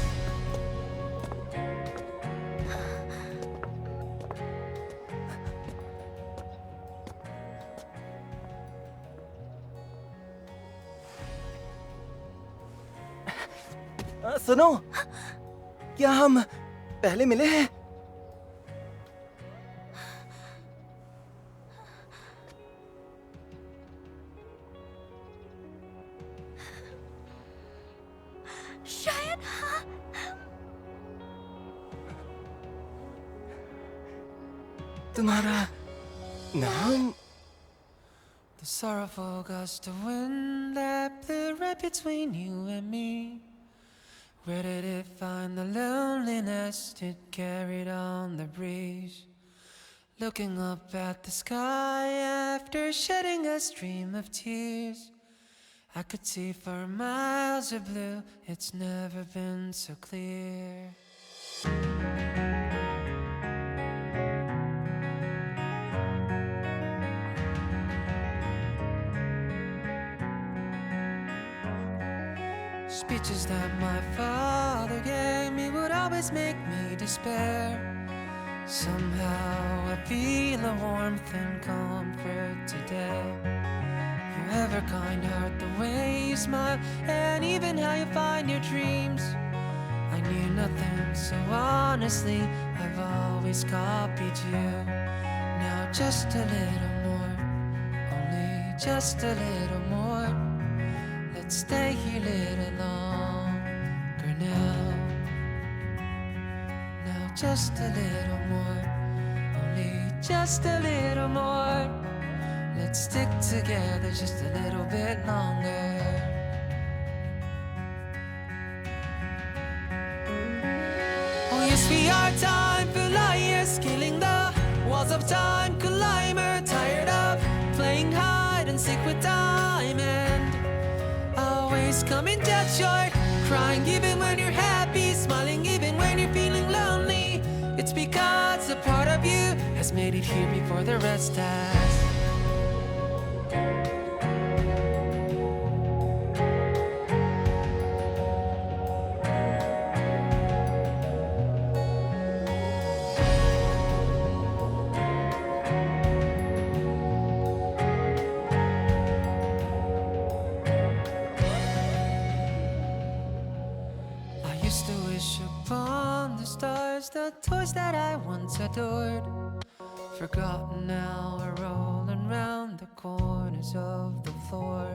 सुनो, क्या हम पहले मिले हैं? शायद हाँ। तुम्हारा नाम? The sorrowful gust of wind that blew right between you and me. Where did it find the loneliness it carried on the breeze? Looking up at the sky after shedding a stream of tears, I could see for miles of blue, it's never been so clear. Speeches that my father gave me would always make me despair. Somehow I feel a warmth and comfort today. Your ever kind heart, the way you smile, and even how you find your dreams. I knew nothing, so honestly, I've always copied you. Now just a little more, only just a little more. Let's stay here a little longer now. Now just a little more, only just a little more. Let's stick together just a little bit longer. Oh yes, we are time flyers, scaling the walls of time. Climber, tired of playing hide and seek with time and always coming dead short. Crying even when you're happy, smiling even when you're feeling lonely. It's because a part of you has made it here before the rest has. cars, the toys that I once adored, forgotten now are rolling round the corners of the floor.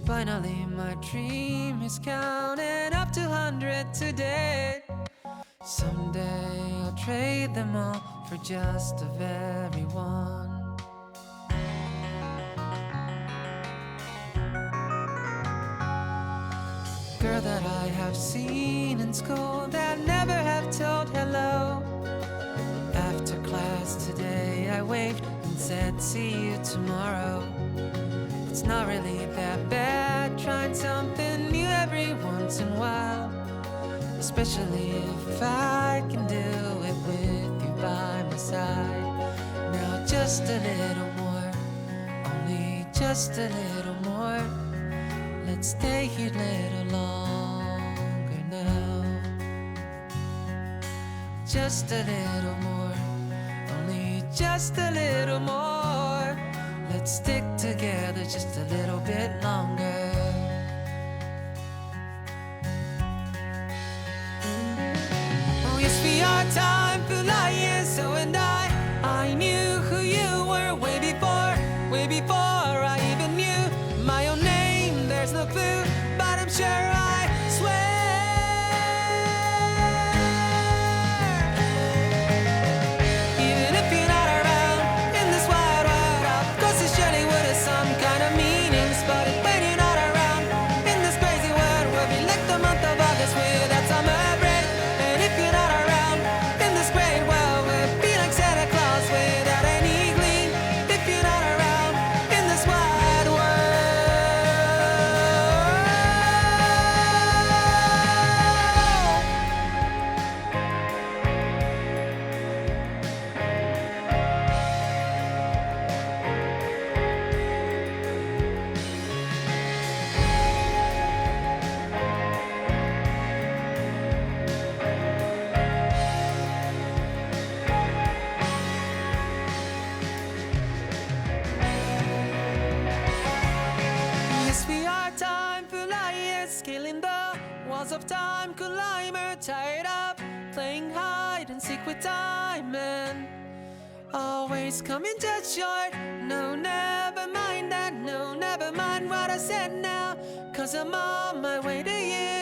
Finally my dream is counting up to 100 today. Someday I'll trade them all for just the very one. Girl that I have seen in school that never have told hello. After class today I waved and said see you tomorrow. It's not really that bad trying something new every once in a while, especially if I can do it with you by my side. Now just a little more, only just a little more. Let's stay here a little longer now. Just a little more, only just a little more. Let's stick together just a little bit longer. Oh yes, we are time for lying, so and I knew who you were way before I even knew my own name. There's no clue, but I'm sure I swear. Even if you're not around in this wide world, of course this journey would have some kind of meanings. But when you're not around in this crazy world, we'll be like the month of August without summer break. And if you're not around in this great world, we'll be like Santa Claus without any gleam. If you're not around in this wide world. Yes, we are time for lion, scaling the walls of time, climber, tired of playing hide and seek with time and always coming just short. No, never mind that, no, never mind what I said now, 'cause I'm on my way to you.